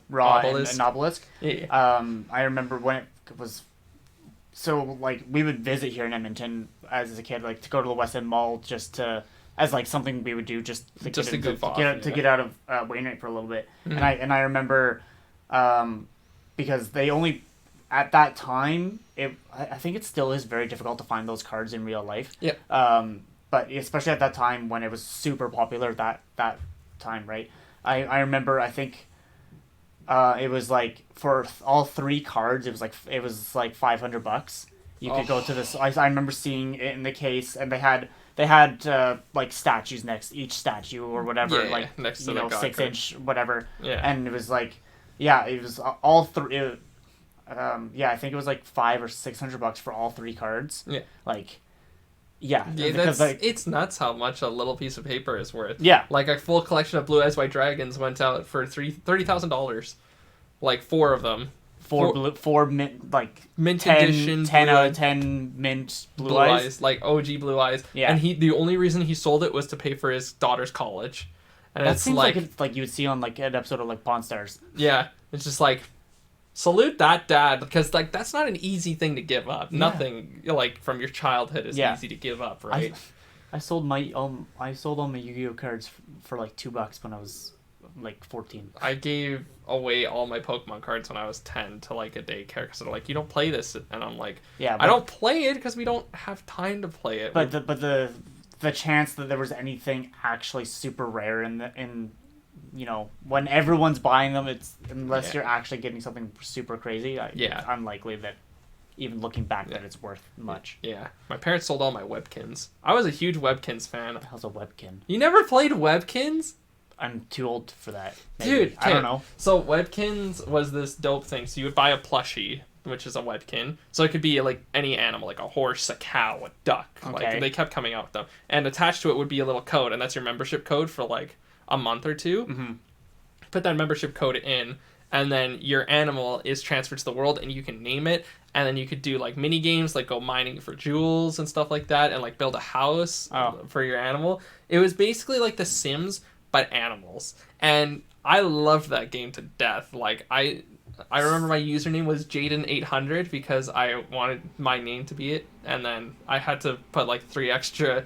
Ra, and Obelisk. Yeah. I remember when it was. So, like, we would visit here in Edmonton as a kid, like, to go to the West End Mall just to, as, like, something we would do just to get out of Wainwright for a little bit. Mm-hmm. And I remember, because they only, at that time, I think it still is very difficult to find those cards in real life. Yeah. But especially at that time when it was super popular, that time, right? I remember, I think... it was like for all 3 cards, it was like $500. You could go to this. I remember seeing it in the case, and they had like statues next each statue or whatever, like next to the 6-inch whatever. Yeah, and it was like, it was all 3. I think it was like $500 or $600 for all 3 cards. Yeah, like. Because it's nuts how much a little piece of paper is worth. Yeah. Like a full collection of Blue Eyes White Dragons went out for $30,000. Like 4 of them. Four mint, like mint 10, edition 10 out of 10 mint blue eyes. Like OG Blue Eyes. Yeah. And the only reason he sold it was to pay for his daughter's college. And that seems like it's like you would see on like an episode of like Pawn Stars. Yeah. It's just like, salute that dad, because like that's not an easy thing to give up. Yeah. Nothing like from your childhood is easy to give up, right? I sold all my Yu-Gi-Oh cards for like $2 when I was like 14. I gave away all my Pokemon cards when I was 10 to like a daycare because they're like, you don't play this, and I'm like, I don't play it because we don't have time to play it. But the chance that there was anything actually super rare in when everyone's buying them, it's unless you're actually getting something super crazy. It's unlikely that even looking back that it's worth much. Yeah, my parents sold all my Webkins. I was a huge Webkins fan. What the hell's a Webkin? You never played Webkins? I'm too old for that. Maybe. Dude, I don't know. So Webkins was this dope thing. So you would buy a plushie, which is a Webkin. So it could be like any animal, like a horse, a cow, a duck. Okay. Like they kept coming out with them. And attached to it would be a little code, and that's your membership code for like a month or 2. Mm-hmm. Put that membership code in, and then your animal is transferred to the world, and you can name it, and then you could do like mini games, like go mining for jewels and stuff like that, and like build a house for your animal. It was basically like The Sims, but animals, and I loved that game to death. Like I remember my username was Jayden800 because I wanted my name to be it, and then I had to put like 3 extra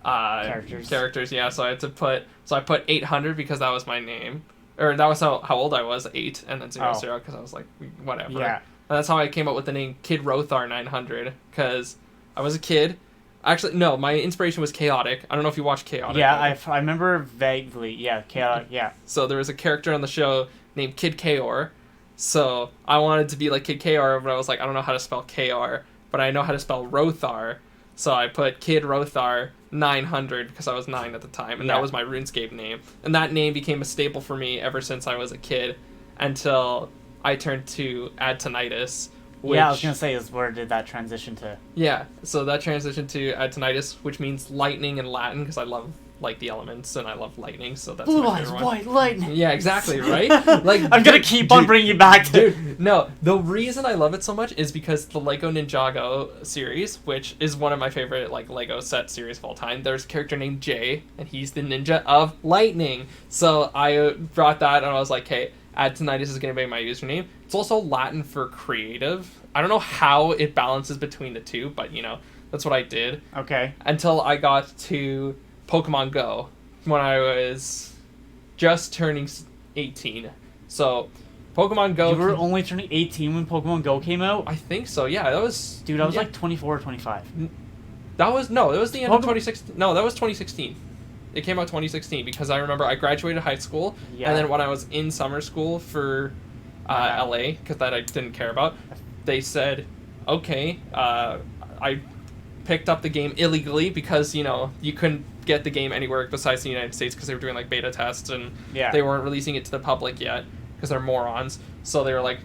characters. Yeah, so I put 800 because that was my name, or that was how old I was, 8, and then 00 because I was like whatever. Yeah, and that's how I came up with the name Kid Rothar 900 because I was a kid. Actually, no, my inspiration was Chaotic. I don't know if you watched Chaotic. Yeah, I remember vaguely. Yeah, Chaotic. Yeah. So there was a character on the show named Kid Kaor. So I wanted to be like Kid Kaor, but I was like, I don't know how to spell Kr, but I know how to spell Rothar. So I put Kid Rothar 900 because I was 9 at the time, and that was my RuneScape name. And that name became a staple for me ever since I was a kid until I turned to Adtonitis. I was going to say, where did that transition to? Yeah, so that transitioned to Adtonitis, which means lightning in Latin, because I love like the elements and I love lightning, so that's Blue Eyes White Lightning. Yeah, exactly, right? Like I'm gonna keep on bringing you back to dude. No, the reason I love it so much is because the Lego Ninjago series, which is one of my favorite like Lego set series of all time. There's a character named Jay, and he's the ninja of lightning. So I brought that, and I was like, hey, Adtonitis is gonna be my username. It's also Latin for creative. I don't know how it balances between the two, but that's what I did. Okay. Until I got to Pokemon Go when I was just turning 18. So Pokemon Go... You were only turning 18 when Pokemon Go came out? I think so, yeah. That was... Dude, I was like 24 or 25. That was... No, it was the end of 2016. No, that was 2016. It came out 2016 because I remember I graduated high school, and then when I was in summer school for LA, because that I didn't care about, they said, okay, I picked up the game illegally because, you couldn't get the game anywhere besides the United States because they were doing like beta tests and they weren't releasing it to the public yet. because they're morons. So they were like,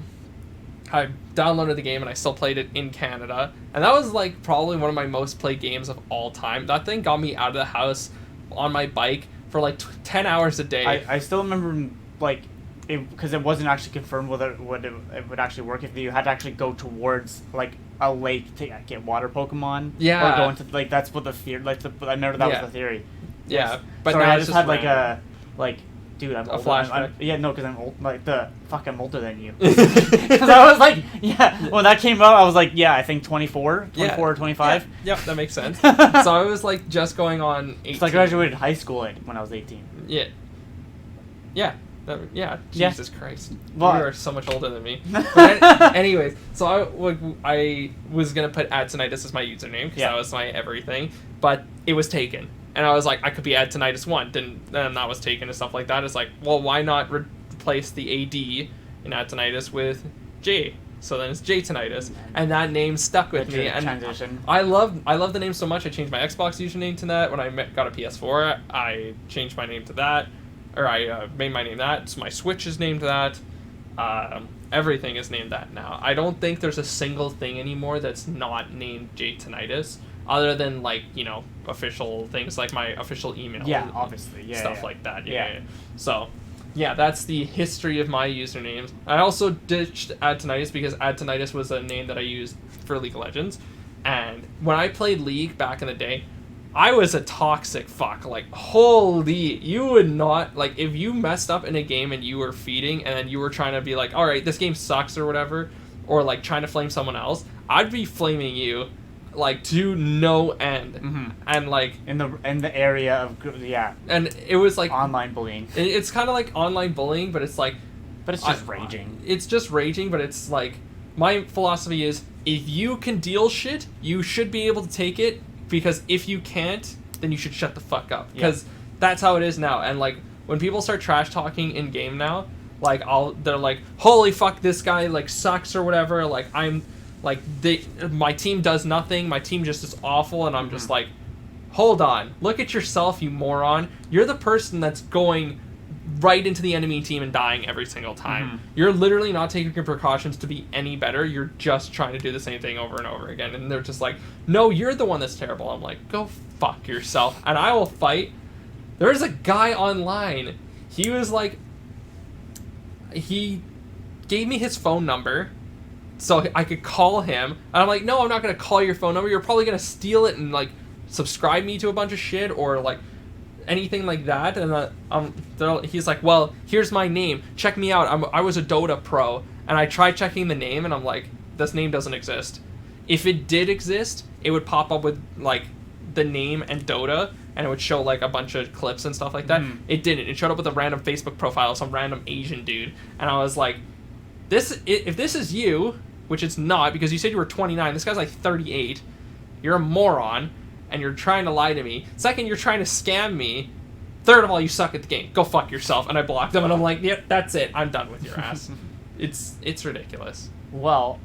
I downloaded the game and I still played it in Canada, and that was like probably one of my most played games of all time. That thing got me out of the house on my bike for like 10 hours a day. I still remember like because it wasn't actually confirmed whether it would actually work if you had to actually go towards like a lake to get water Pokemon. Yeah. Or go into like that's what the theory I remember that was the theory. Yeah. Yes. But sorry, now I it's just had random. dude, I'm A older. flashback. Yeah, no, because I'm old. Like I'm older than you. Because I was like, yeah, when that came out, I was like, yeah, I think 24 or 25. Yeah, that makes sense. So I was like just going on 18. So I graduated high school when I was 18. Yeah. Yeah. Jesus Christ. Well, you are so much older than me. But anyways, so I was going to put Adtonitis as my username because that was my everything, but it was taken. And I was like, I could be Adtonitis1. Then that was taken and stuff like that. It's like, well, why not replace the AD in Adtonitis with J? So then it's Jaytonitis, and that name stuck with me. And transition. I love the name so much. I changed my Xbox username to that. When I got a PS4, I changed my name to that, or I made my name that. So my Switch is named that. Everything is named that now. I don't think there's a single thing anymore that's not named Jaytonitis, other than like official things like my official email. Yeah, obviously. Stuff like that. Yeah. So. Yeah, that's the history of my usernames. I also ditched Adtonitis because Adtonitis was a name that I used for League of Legends. And when I played League back in the day, I was a toxic fuck. Like, holy, you would not, like, if you messed up in a game and you were feeding and then you were trying to be like, all right, this game sucks or whatever, or like trying to flame someone else, I'd be flaming you like to no end. And like in the area of and it was like online bullying. It's kind of like online bullying, but it's like it's just raging. It's just raging, but it's like my philosophy is if you can deal shit, you should be able to take it, because if you can't, then you should shut the fuck up, because that's how it is now. And like when people start trash talking in game now, like they're like, holy fuck, this guy like sucks or whatever, like my team does nothing, my team just is awful, and I'm just like, hold on, look at yourself, you moron. You're the person that's going right into the enemy team and dying every single time. You're literally not taking your precautions to be any better. You're just trying to do the same thing over and over again. And they're just like, no, you're the one that's terrible. I'm like, go fuck yourself, and I will fight. There's a guy online, he was like, he gave me his phone number so I could call him, and I'm like, no, I'm not gonna call your phone number. You're probably gonna steal it and like subscribe me to a bunch of shit or like anything like that. And he's like, well, here's my name. Check me out. I was a Dota pro, and I tried checking the name, and I'm like, this name doesn't exist. If it did exist, it would pop up with like the name and Dota, and it would show like a bunch of clips and stuff like that. It didn't. It showed up with a random Facebook profile of some random Asian dude, and I was like, if this is you, which it's not, because you said you were 29. This guy's like 38. You're a moron, and you're trying to lie to me. Second, you're trying to scam me. Third of all, you suck at the game. Go fuck yourself. And I blocked him, and I'm like, yep, that's it. I'm done with your ass. It's ridiculous. Well,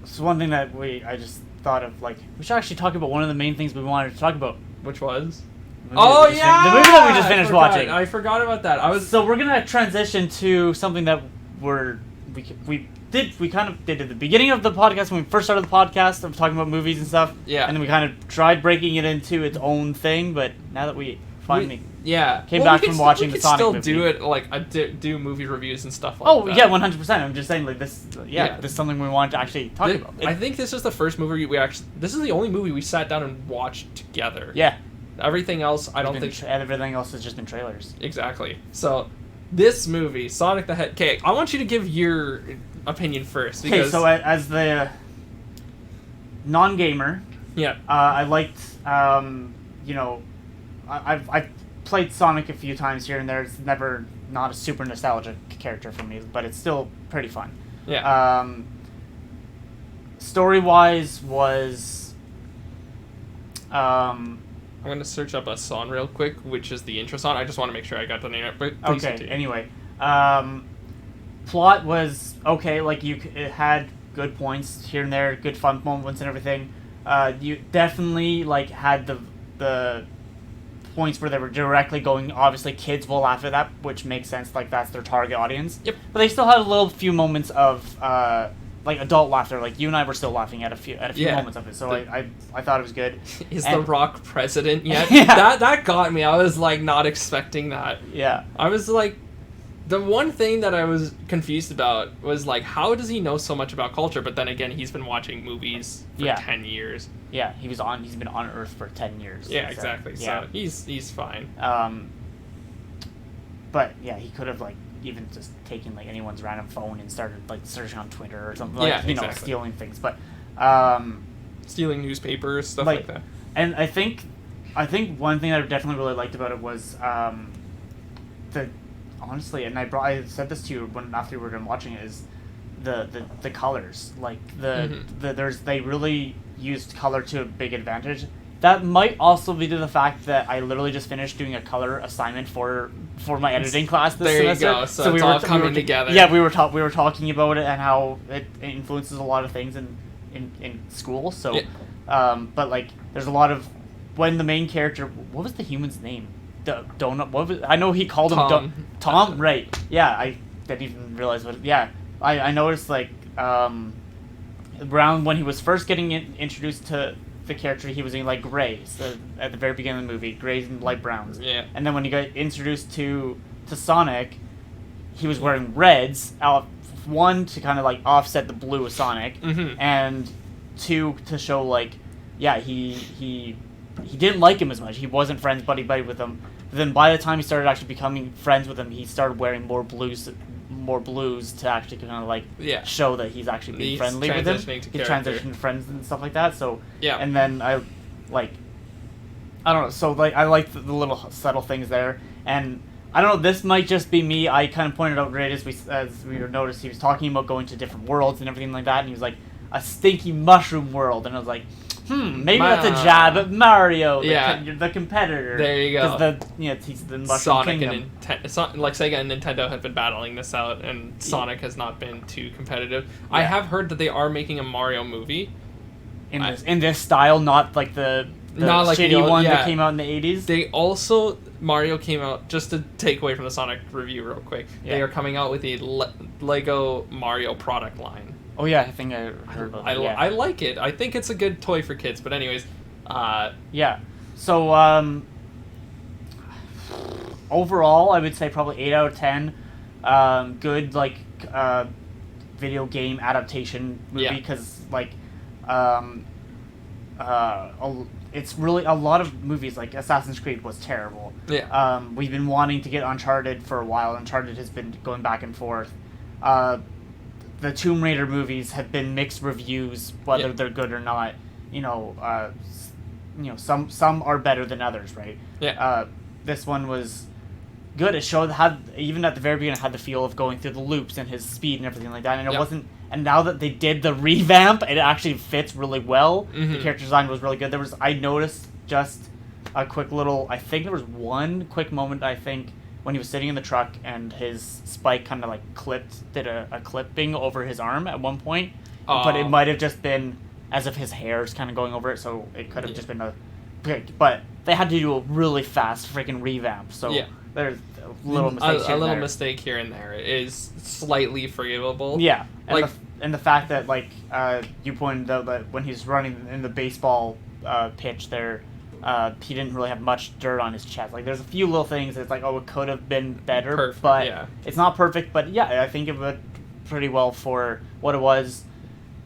it's one thing that I just thought of, like, we should actually talk about one of the main things we wanted to talk about. Which was? The movie that we just finished watching. I forgot about that. So we're gonna transition to something that we kind of did at the beginning of the podcast when we first started the podcast of talking about movies and stuff. Yeah. And then we kind of tried breaking it into its own thing, but now that we finally came back from watching the Sonic movie. We still do it, like, do movie reviews and stuff like that. Oh, yeah, 100%. I'm just saying, like, this is something we wanted to actually talk about. I think this is the first movie this is the only movie we sat down and watched together. Yeah. Everything else, I don't think... Everything else has just been trailers. Exactly. So, this movie, Sonic the Hedgehog... Okay, I want you to give your opinion first, because... Okay, so as the non-gamer... Yeah. I liked, I've played Sonic a few times here and there. It's never not a super nostalgic character for me, but it's still pretty fun. Yeah. Story-wise was... I'm going to search up a song real quick, which is the intro song. I just want to make sure I got the name right. But please continue. Anyway. Plot was okay. Like, it had good points here and there, good fun moments and everything. You definitely, like, had the points where they were directly going. Obviously, kids will laugh at that, which makes sense. Like that's their target audience. Yep. But they still had a little few moments of like adult laughter. Like you and I were still laughing at a few moments of it. So I thought it was good. Is The Rock president yet? Yeah. That got me. I was like not expecting that. Yeah. I was like, the one thing that I was confused about was like, how does he know so much about culture? But then again, he's been watching movies for 10 years. Yeah, he's been on Earth for 10 years. Yeah, exactly. Yeah. So he's fine. But yeah, he could have like even just taken like anyone's random phone and started like searching on Twitter or something. Like, you know, stealing things. But stealing newspapers, stuff like that. And I think one thing that I definitely really liked about it was honestly, and I said this to you after we were done watching it, is the colors. Like they really used color to a big advantage. That might also be to the fact that I literally just finished doing a color assignment for my editing class this semester. There you go. So it's all coming together. Yeah, we were talking about it and how it influences a lot of things in school. So, yeah. But like, there's a lot of when the main character, what was the human's name? Donut. What was? I know he called him Tom. Right. Yeah, I didn't even realize what. Yeah, I noticed like around when he was first getting introduced to the character, he was in like grays at the very beginning of the movie, grays and light browns. Yeah. And then when he got introduced to Sonic, he was wearing reds. One to kind of like offset the blue of Sonic, and two to show like, yeah, he didn't like him as much. He wasn't friends buddy with him. But then by the time he started actually becoming friends with him, he started wearing more blues to actually kind of like show that he's actually being friendly with him. He's transitioning to friends and stuff like that. So yeah. And then I don't know. So like I like the little subtle things there, and I don't know. This might just be me. I kind of pointed out right as we noticed he was talking about going to different worlds and everything like that, and he was like a stinky mushroom world, and I was like, maybe that's a jab at Mario, the competitor. There you go. Because he's the Mushroom Sonic Kingdom. and like Sega and Nintendo have been battling this out, and Sonic has not been too competitive. Yeah. I have heard that they are making a Mario movie in this style, not like the not like shitty one that came out in the 80s. They also Mario came out, just to take away from the Sonic review real quick. Yeah. They are coming out with a Lego Mario product line. Oh yeah, I think I heard about that. I like it. I think it's a good toy for kids. But anyways, yeah. So overall, I would say probably 8 out of 10. Good like video game adaptation movie because it's really a lot of movies like Assassin's Creed was terrible. Yeah. We've been wanting to get Uncharted for a while. Uncharted has been going back and forth. The Tomb Raider movies have been mixed reviews, whether they're good or not. Some are better than others, right? Yeah. This one was good. It showed even at the very beginning, it had the feel of going through the loops and his speed and everything like that. And it wasn't. And now that they did the revamp, it actually fits really well. The character design was really good. I noticed just a quick little. I think there was one quick moment. I think. When he was sitting in the truck and his spike kind of like did a clipping over his arm at one point, but it might have just been as if his hair is kind of going over it, so it could have just been but they had to do a really fast freaking revamp, so there's a little mistake here and there. It is slightly forgivable. Yeah, and the fact that like you pointed out that when he's running in the baseball pitch there. He didn't really have much dirt on his chest. Like, there's a few little things that's like, it could have been better, but it's not perfect. But yeah, I think it went pretty well for what it was.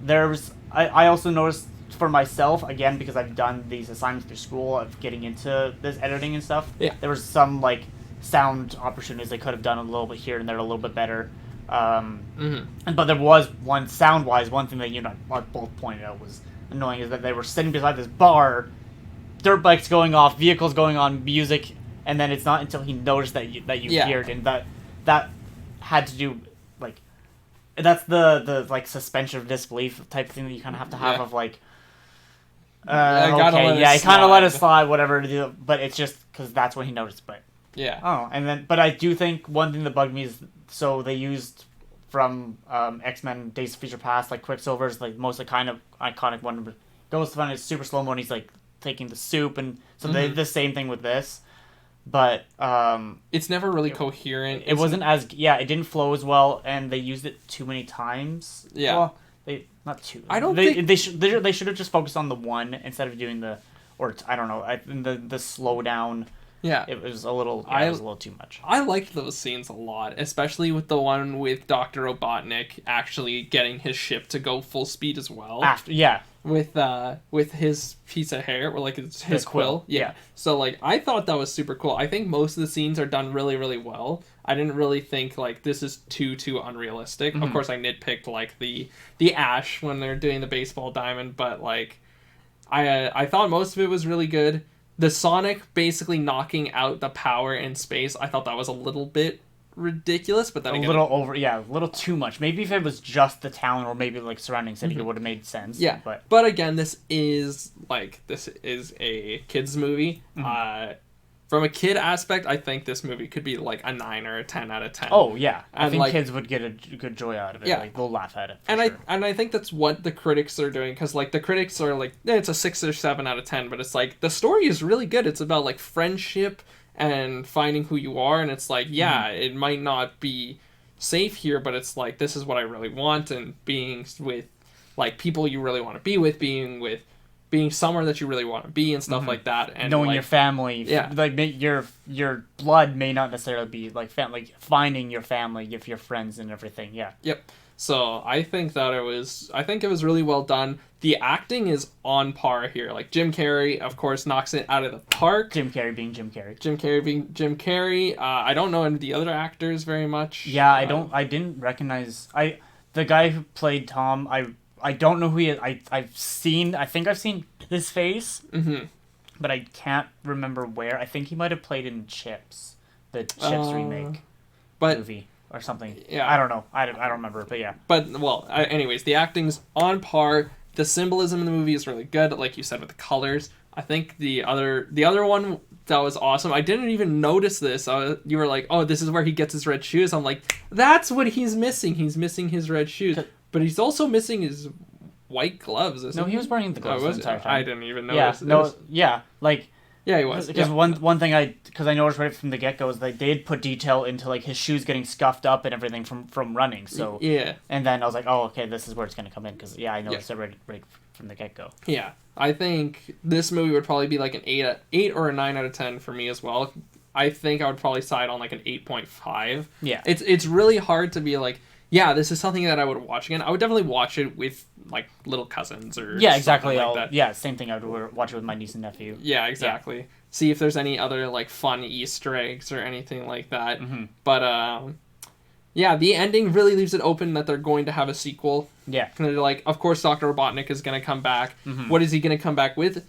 I also noticed for myself, again, because I've done these assignments through school of getting into this editing and stuff, there was some, like, sound opportunities they could have done a little bit here and there a little bit better. But there was one, sound-wise, one thing that you and I both pointed out was annoying, is that they were sitting beside this bar, dirt bikes going off, vehicles going on, music, and then it's not until he noticed that you heard, and that had to do like that's the like suspension of disbelief type thing that you kind of have to have of like he kind of let it slide, whatever to do, but it's just because that's when he noticed. But but I do think one thing that bugged me is so they used from X-Men Days of Future Past, like Quicksilver's like most kind of iconic one, goes to find it super slow mo and he's like taking the soup, and so they did the same thing with this. but It's never really coherent. it wasn't as it didn't flow as well, and they used it too many times. Yeah. Well, they not too. I don't they, think they should have just focused on the one instead of doing I don't know, the slowdown. Yeah. It was a little. I It was a little too much. I liked those scenes a lot, especially with the one with Dr. Robotnik actually getting his ship to go full speed as well. With his piece of hair, or like his quill. Yeah. So like I thought that was super cool. I think most of the scenes are done really, really well. I didn't really think like this is too unrealistic. Of course I nitpicked like the ash when they're doing the baseball diamond, but like I thought most of it was really good. The Sonic basically knocking out the power in space, I thought that was a little bit ridiculous, but then again, a little too much. Maybe if it was just the town or maybe like surrounding city, it would have made sense. Yeah, but again, this is a kids movie. From a kid aspect, I think this movie could be like a 9 or a 10 out of 10. Oh yeah, and I think kids would get a good joy out of it. Yeah, like they'll laugh at it. I think that's what the critics are doing, because like the critics are like, it's a 6 or 7 out of 10, but it's like the story is really good. It's about like friendship and finding who you are, and it's like it might not be safe here, but it's like this is what I really want, and being with like people you really want to be with, being somewhere that you really want to be and stuff like that, and knowing like, your family, like your blood may not necessarily be like finding your family, if your friends and everything. Yep. So I think it was really well done. The acting is on par here. Like Jim Carrey, of course, knocks it out of the park. Jim Carrey being Jim Carrey. Jim Carrey being Jim Carrey. I don't know any of the other actors very much. Yeah, I didn't recognize the guy who played Tom. I don't know who he is. I think I've seen his face, but I can't remember where. I think he might have played in Chips, the Chips remake movie or something. Yeah, I don't know. I don't remember, but yeah. But well, anyways, the acting's on par. The symbolism in the movie is really good, like you said, with the colors. I think the other one that was awesome. I didn't even notice this. You were like, "Oh, this is where he gets his red shoes." I'm like, "That's what he's missing. He's missing his red shoes." But he's also missing his white gloves. No, he was wearing the gloves the entire time. I didn't even notice. Yeah, he was. Because one thing I noticed right from the get-go is they did put detail into like his shoes getting scuffed up and everything from running. So yeah. And then I was like, oh, okay, this is where it's gonna come in, because I noticed it right from the get-go. Yeah, I think this movie would probably be like an 8 or a 9 out of 10 for me as well. I think I would probably side on like an 8.5. Yeah, it's really hard to be like, yeah, this is something that I would watch again. I would definitely watch it with like little cousins or exactly. Like that. Yeah, same thing. I would watch it with my niece and nephew. Yeah, exactly. Yeah. See if there's any other like fun Easter eggs or anything like that. Mm-hmm. But yeah, the ending really leaves it open that they're going to have a sequel. Yeah, and they're like, of course, Dr. Robotnik is going to come back. Mm-hmm. What is he going to come back with?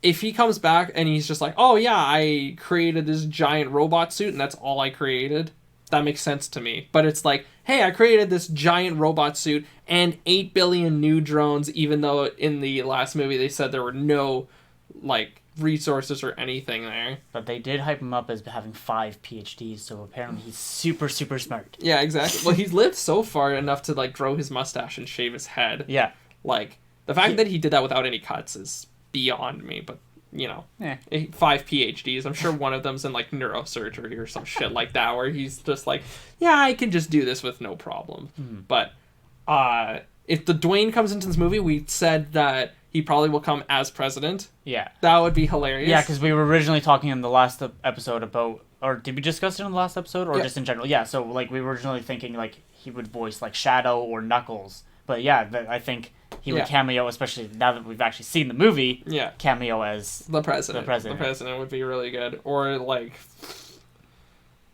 If he comes back and he's just like, oh yeah, I created this giant robot suit and that's all I created, that makes sense to me. But it's like, hey, I created this giant robot suit and 8 billion new drones, even though in the last movie they said there were no like resources or anything there. But they did hype him up as having 5 PhDs, so apparently he's super, super smart. Yeah, exactly. Well, he's lived so far enough to like grow his mustache and shave his head. Yeah. Like, the fact that he did that without any cuts is beyond me, but you know, 5 PhDs. I'm sure one of them's in like neurosurgery or some shit like that, where he's just like, yeah, I can just do this with no problem. Mm-hmm. But if the Dwayne comes into this movie, we said that he probably will come as president. Yeah, that would be hilarious. Yeah, because we were originally talking in the last episode about, or did we discuss it in the last episode, or just in general? Yeah, so like we were originally thinking like he would voice like Shadow or Knuckles, but yeah, I think he would cameo, especially now that we've actually seen the movie. Yeah, cameo as the president. The president would be really good, or like,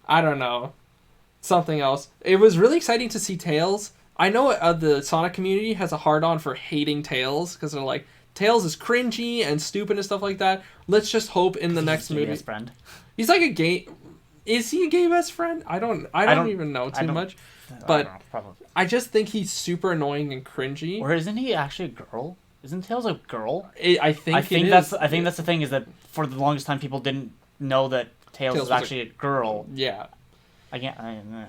I don't know, something else. It was really exciting to see Tails. I know the Sonic community has a hard-on for hating Tails, because they're like, Tails is cringy and stupid and stuff like that. Let's just hope in the next movie. Best friend. He's like a gay. Is he a gay best friend? I don't even know too much. But I just think he's super annoying and cringy. Or isn't he actually a girl? Isn't Tails a girl? I think that's the thing, is that for the longest time people didn't know that Tails was actually a girl. Yeah. I can't.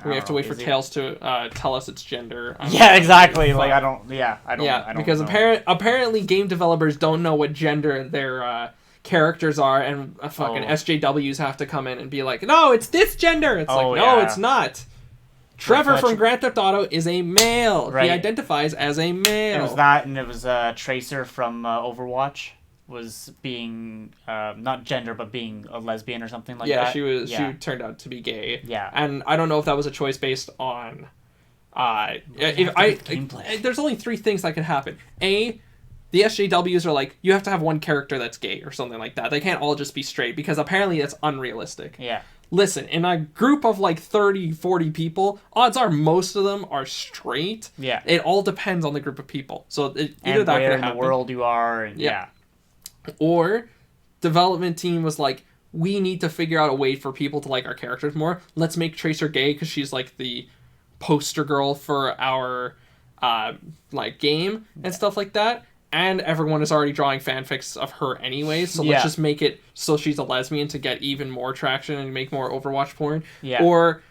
We have to wait for Tails to tell us its gender. Yeah, exactly. Like I don't. Because apparently game developers don't know what gender their characters are, and fucking Oh. SJWs have to come in and be like, no, it's this gender. It's Oh, like, no, yeah. it's not. Trevor from Fletcher- Grand Theft Auto is a male. Right. He identifies as a male. It was that, and it was Tracer from Overwatch was being not gender, but being a lesbian or something like that. Yeah, she was. Yeah. She turned out to be gay. Yeah. And I don't know if that was a choice based on. Gameplay. There's only 3 things that can happen. A, the SJWs are like, you have to have one character that's gay or something like that. They can't all just be straight because apparently that's unrealistic. Yeah. Listen, in a group of like 30, 40 people, odds are most of them are straight. Yeah. It all depends on the group of people. So either And that where could in happen. the world you are. And Yeah. Or development team was like, we need to figure out a way for people to like our characters more. Let's make Tracer gay because she's like the poster girl for our like game and stuff like that. And everyone is already drawing fanfics of her anyways, so let's Yeah. just make it so she's a lesbian to get even more traction and make more Overwatch porn. Yeah. Or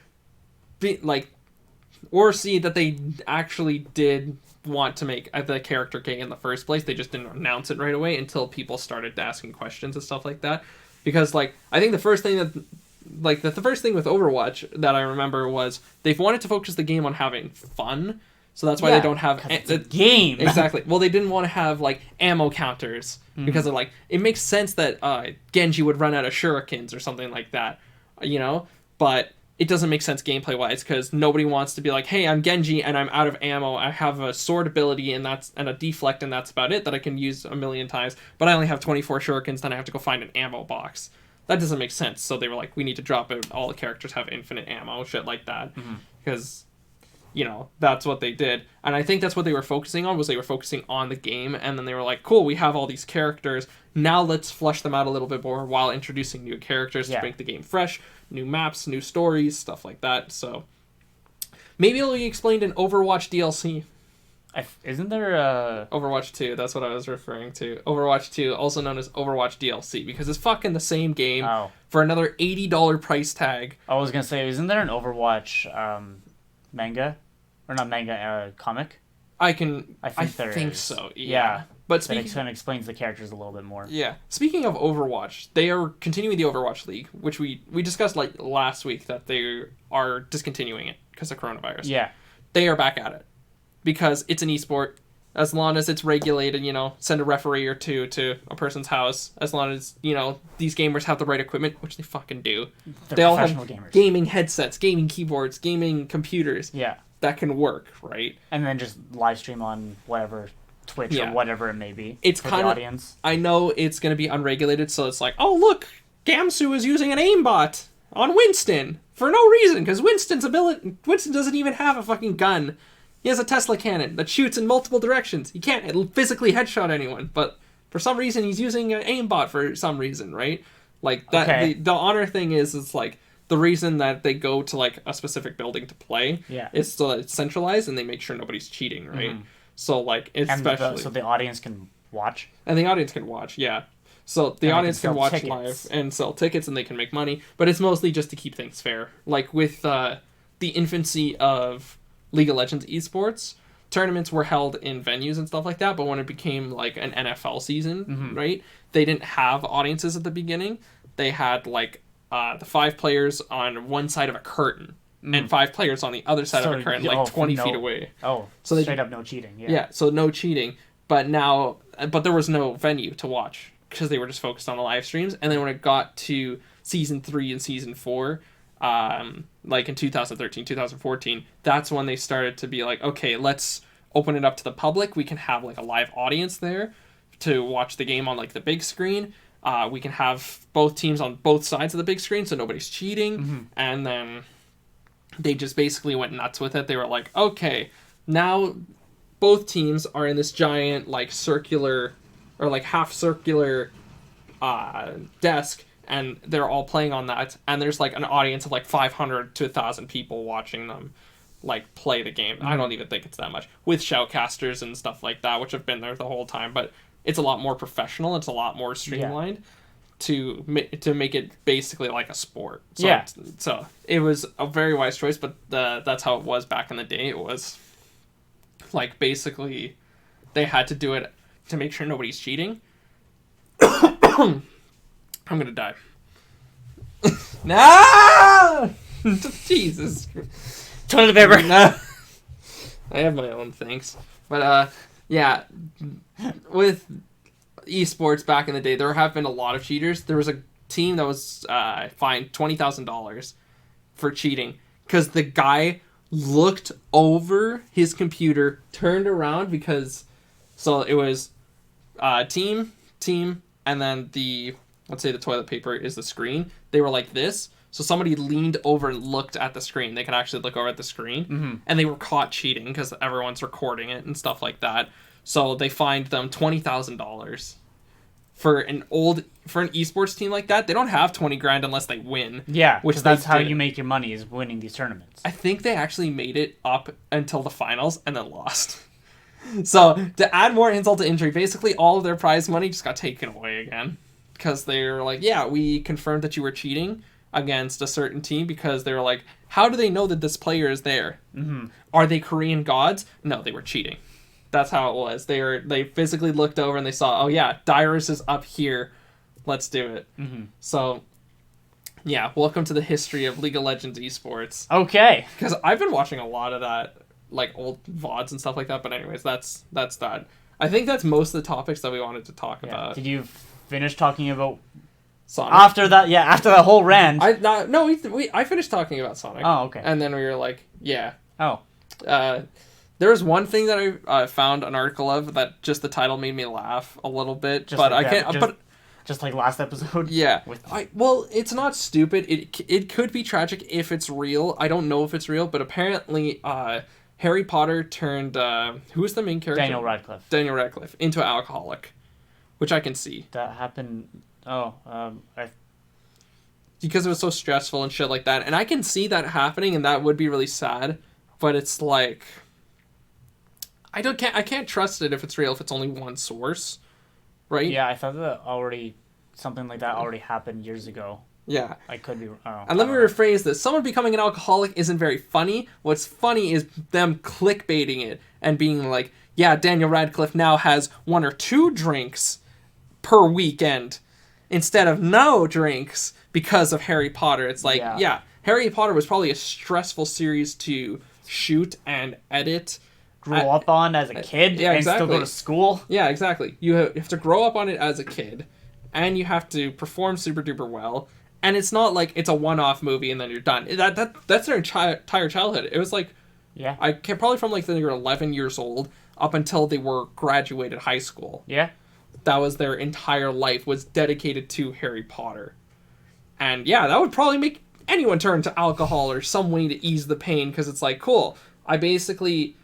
see that they actually did want to make the character gay in the first place. They just didn't announce it right away until people started asking questions and stuff like that. Because like I think the first thing with Overwatch that I remember was they've wanted to focus the game on having fun. So that's why they don't have it's a game. Exactly. Well, they didn't want to have like ammo counters because they're like, it makes sense that Genji would run out of shurikens or something like that, you know. But it doesn't make sense gameplay wise because nobody wants to be like, hey, I'm Genji and I'm out of ammo. I have a sword ability and a deflect and that's about it that I can use a million times. But I only have 24 shurikens. Then I have to go find an ammo box. That doesn't make sense. So they were like, we need to drop it. All the characters have infinite ammo, shit like that, because. You know, that's what they did. And I think that's what they were focusing on, was they were focusing on the game. And then they were like, cool, we have all these characters. Now let's flesh them out a little bit more while introducing new characters to make the game fresh. New maps, new stories, stuff like that. So maybe it'll be explained in Overwatch DLC. Isn't there a... Overwatch 2, that's what I was referring to. Overwatch 2, also known as Overwatch DLC, because it's fucking the same game for another $80 price tag. I was going to say, isn't there an Overwatch... manga, or not manga, comic? I think think is. so. Yeah. But That kind of explains the characters a little bit more. Yeah. Speaking of Overwatch, they are continuing the Overwatch League, which we discussed like last week that they are discontinuing it because of coronavirus. Yeah. They are back at it because it's an esport. As long as it's regulated, you know, send a referee or two to a person's house. As long as, you know, these gamers have the right equipment, which they fucking do. They're all have gamers. Gaming headsets, gaming keyboards, gaming computers. Yeah. That can work, right? And then just live stream on whatever, Twitch or whatever it may be. It's kind of audience. I know it's going to be unregulated, so it's like, oh, look, Gamsu is using an aimbot on Winston for no reason, because Winston doesn't even have a fucking gun. He has a Tesla cannon that shoots in multiple directions. He can't physically headshot anyone, but for some reason he's using an aimbot for some reason, right? Like that. Okay. The honor thing is like the reason that they go to like a specific building to play. Yeah. Is so that it's centralized and they make sure nobody's cheating, right? So like especially so the audience can watch. And the audience can watch, yeah. So the audience can watch tickets. live and sell tickets and they can make money, but it's mostly just to keep things fair. Like with the infancy of League of Legends esports, tournaments were held in venues and stuff like that, but when it became like an NFL season, right, they didn't have audiences at the beginning. They had like the 5 players on one side of a curtain and 5 players on the other side of a curtain, like 20 feet away. Oh, so straight up no cheating. Yeah, so no cheating. But there was no venue to watch because they were just focused on the live streams. And then when it got to season 3 and season 4, like in 2013, 2014, that's when they started to be like, okay, let's open it up to the public. We can have like a live audience there to watch the game on like the big screen. We can have both teams on both sides of the big screen so nobody's cheating. And then they just basically went nuts with it. They were like, okay, now both teams are in this giant like circular or like half circular desk, and they're all playing on that, and there's like an audience of like 500 to 1,000 people watching them like play the game. I don't even think it's that much, with shoutcasters and stuff like that, which have been there the whole time, but it's a lot more professional. It's a lot more streamlined to make it basically like a sport. So, so it was a very wise choice, but that's how it was back in the day. It was like basically they had to do it to make sure nobody's cheating. I'm gonna die. No! Jesus. Toilet paper. No. I have my own, thanks. But, yeah. With esports back in the day, there have been a lot of cheaters. There was a team that was fined $20,000 for cheating because the guy looked over his computer, turned around so it was team, and then let's say the toilet paper is the screen. They were like this. So somebody leaned over and looked at the screen. They could actually look over at the screen. And they were caught cheating because everyone's recording it and stuff like that. So they fined them $20,000 for an esports team like that. They don't have 20 grand unless they win. Yeah, which that's how you make your money, is winning these tournaments. I think they actually made it up until the finals and then lost. So to add more insult to injury, basically all of their prize money just got taken away again. Because they were like, yeah, we confirmed that you were cheating against a certain team, because they were like, how do they know that this player is there? Are they Korean gods? No, they were cheating. That's how it was. They physically looked over and they saw, oh yeah, Dyrus is up here. Let's do it. So, yeah, welcome to the history of League of Legends esports. Okay. Because I've been watching a lot of that, like old VODs and stuff like that. But anyways, that's that. I think that's most of the topics that we wanted to talk about. Did you finish talking about Sonic? After that whole rant? I finished talking about Sonic. Oh, okay. And then we were like, yeah. Oh. There was one thing that I found an article of that just the title made me laugh a little bit, just like last episode. Yeah. Well, it's not stupid. It could be tragic if it's real. I don't know if it's real, but apparently Harry Potter turned who's the main character? Daniel Radcliffe into an alcoholic, which I can see. That happened. Because it was so stressful and shit like that, and I can see that happening, and that would be really sad. But it's like, I can't trust it if it's real, if it's only one source, right? Yeah, I thought that something like that already happened years ago. Yeah. I could be. And let me rephrase this. Someone becoming an alcoholic isn't very funny. What's funny is them clickbaiting it and being like, yeah, Daniel Radcliffe now has 1 or 2 drinks per weekend instead of no drinks because of Harry Potter. It's like, yeah, Harry Potter was probably a stressful series to shoot and edit. Grow up on as a kid and still go to school. Yeah, exactly. You have to grow up on it as a kid, and you have to perform super duper well. And it's not like it's a one-off movie and then you're done. That's their entire childhood. It was like, probably from like they were 11 years old up until they were graduated high school. Yeah. That was their entire life, was dedicated to Harry Potter. And yeah, that would probably make anyone turn to alcohol or some way to ease the pain, because it's like, cool, I basically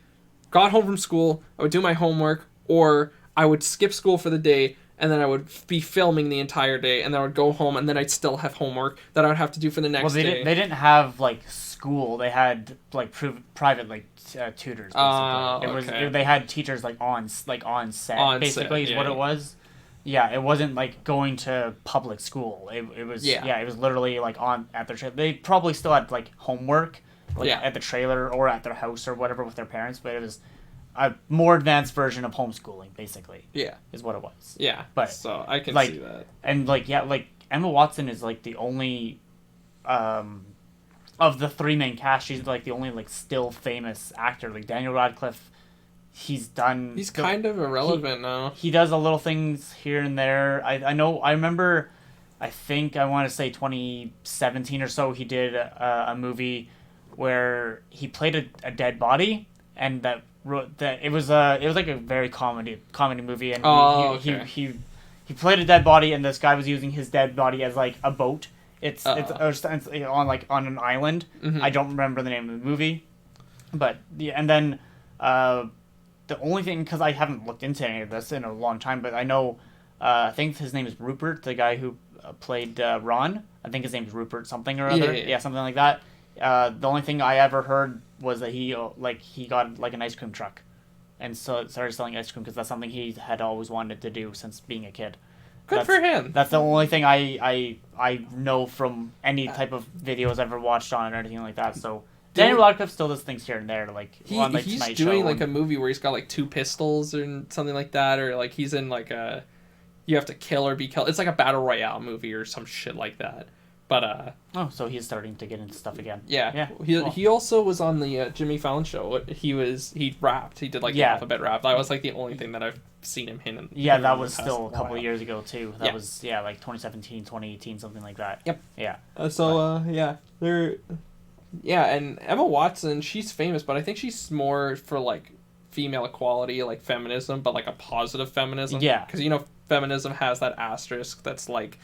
got home from school, I would do my homework, or I would skip school for the day, and then I would be filming the entire day, and then I would go home, and then I'd still have homework that I would have to do for the next day. They didn't have, like, school. They had, like, private, like, tutors, basically. They had teachers, like, on set, basically, is what it was. Yeah, it wasn't, like, going to public school. It was, it was literally, like, at their they probably still had, like, homework, like, at the trailer or at their house or whatever with their parents, but it was a more advanced version of homeschooling, basically. Yeah. Is what it was. Yeah. But, so I can see that. And, like, Emma Watson is, like, the only, of the 3 main cast, she's, like, the only, like, still famous actor. Like, Daniel Radcliffe, he's kind of irrelevant now. He does a little things here and there. I remember, I think, I want to say 2017 or so, he did a movie where he played a dead body, and it was like a very comedy movie, and he played a dead body, and this guy was using his dead body as like a boat. It's on an island. Mm-hmm. I don't remember the name of the movie, but and then the only thing, because I haven't looked into any of this in a long time, but I know I think his name is Rupert, the guy who played Ron. I think his name is Rupert something or other. Yeah, something like that. The only thing I ever heard was that he got like an ice cream truck, and so started selling ice cream because that's something he had always wanted to do since being a kid. Good for him. That's the only thing I know from any type of videos I've ever watched on it or anything like that. So Daniel Radcliffe still does things here and there, like on like he's doing like a movie where he's got like 2 pistols or something like that, or like he's in like a you have to kill or be killed. It's like a battle royale movie or some shit like that. But oh, so he's starting to get into stuff again. Yeah. He also was on the Jimmy Fallon show. He rapped. He did like the alphabet rap. That was like the only thing that I've seen him in. Yeah, that was still a couple of years ago too. That was like 2017, 2018, something like that. Yep. Yeah. And Emma Watson, she's famous, but I think she's more for like female equality, like feminism, but like a positive feminism. Yeah. Because feminism has that asterisk that's like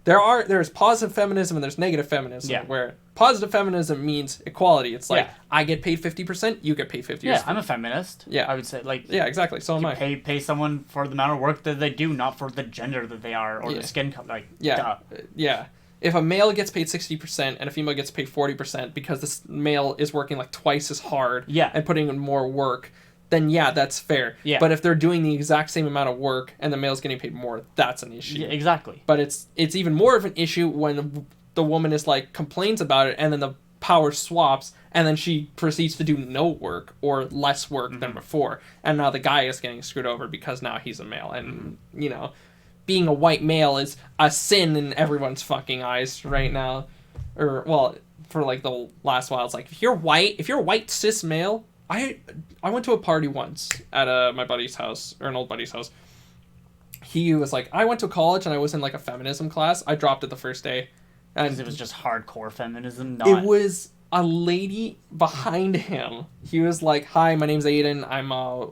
there's positive feminism and there's negative feminism. Yeah. Where positive feminism means equality. It's like I get paid 50%, you get paid 50%. Yeah, I'm a feminist. Yeah, I would say exactly. So am I. Pay someone for the amount of work that they do, not for the gender that they are or the skin color. Yeah. If a male gets paid 60% and a female gets paid 40% because this male is working like twice as hard and putting in more work, then that's fair. Yeah. But if they're doing the exact same amount of work and the male's getting paid more, that's an issue. Yeah, exactly. But it's even more of an issue when the woman is like complains about it and then the power swaps and then she proceeds to do no work or less work than before. And now the guy is getting screwed over because now he's a male. And, being a white male is a sin in everyone's fucking eyes right now. Or, well, for like the last while, it's like, if you're a white cis male, I went to a party once at my buddy's house, or an old buddy's house. He was like, I went to college and I was in like a feminism class. I dropped it the first day. And it was just hardcore feminism? It was a lady behind him. He was like, hi, my name's Aiden. I'm a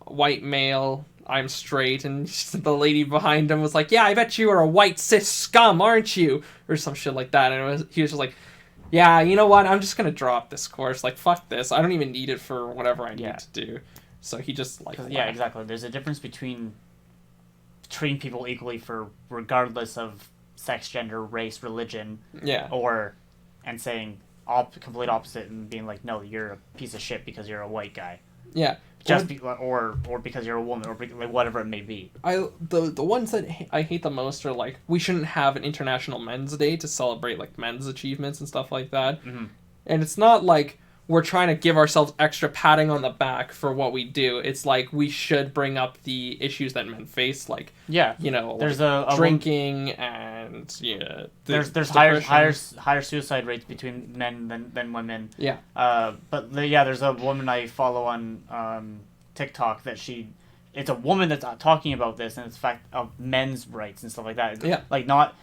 white male. I'm straight. And the lady behind him was like, yeah, I bet you are a white cis scum, aren't you? Or some shit like that. And he was just like, yeah, you know what? I'm just going to drop this course. Like, fuck this. I don't even need it for whatever I need to do. So he just, like... Yeah, exactly. There's a difference between treating people equally for regardless of sex, gender, race, religion. Yeah. And saying complete opposite and being like, no, you're a piece of shit because you're a white guy. Yeah. Or because you're a woman, or like whatever it may be. The ones that I hate the most are like, we shouldn't have an International Men's Day to celebrate like men's achievements and stuff like that. Mm-hmm. And it's not like we're trying to give ourselves extra patting on the back for what we do. It's like we should bring up the issues that men face, like there's like drinking and there's higher suicide rates between men than women. Yeah. But there's a woman I follow on TikTok that it's a woman that's talking about this and it's fact of men's rights and stuff like that. Yeah. Like not,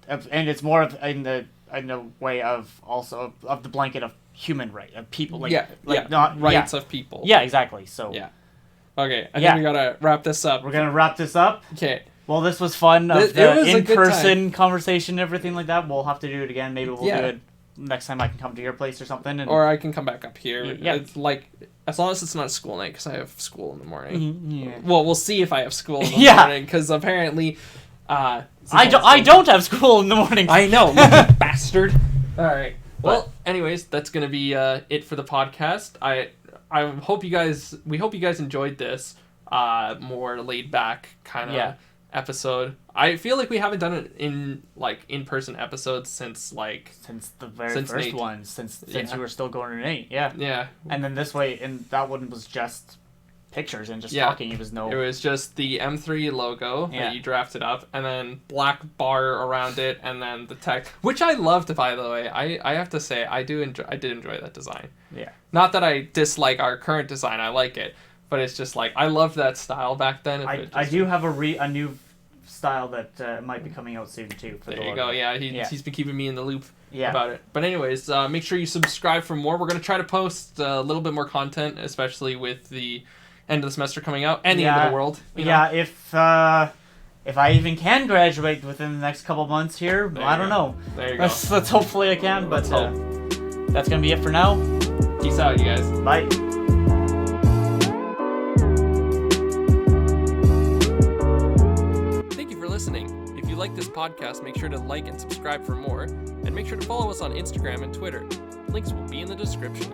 and it's more of in the way of also of the blanket of human right of people not rights of people. Yeah, exactly. So okay, I think we gotta wrap this up. We're gonna wrap this up. Okay. Well, this was fun. It was in-person conversation and everything like that. We'll have to do it again. Maybe we'll do it next time. I can come to your place or something, or I can come back up here. Yeah. It's like, as long as it's not a school night, because I have school in the morning. Mm-hmm. Yeah. Well, we'll see if I have school in the morning, because apparently I don't have school in the morning. I know, bastard. All right. Well, anyways, that's gonna be it for the podcast. We hope you guys enjoyed this more laid back kind of episode. I feel like we haven't done it in like in-person episodes since the very first one, since you were still going to Nate. Yeah. And then this way, and that one was just pictures and just talking. It was just the M3 logo that you drafted up, and then black bar around it, and then the text, which I loved, by the way. I have to say I did enjoy that design. Yeah. Not that I dislike our current design. I like it, but it's just like I loved that style back then. I do have a new style that might be coming out soon too. There you go. Yeah, he's been keeping me in the loop about it. But anyways, make sure you subscribe for more. We're gonna try to post a little bit more content, especially with the end of the semester coming out and the end of the world. You know? If I even can graduate within the next couple months here, I don't know. There you go. Let's hopefully I can. But that's gonna be it for now. Peace out, you guys. Bye. Thank you for listening. If you like this podcast, make sure to like and subscribe for more, and make sure to follow us on Instagram and Twitter. Links will be in the description.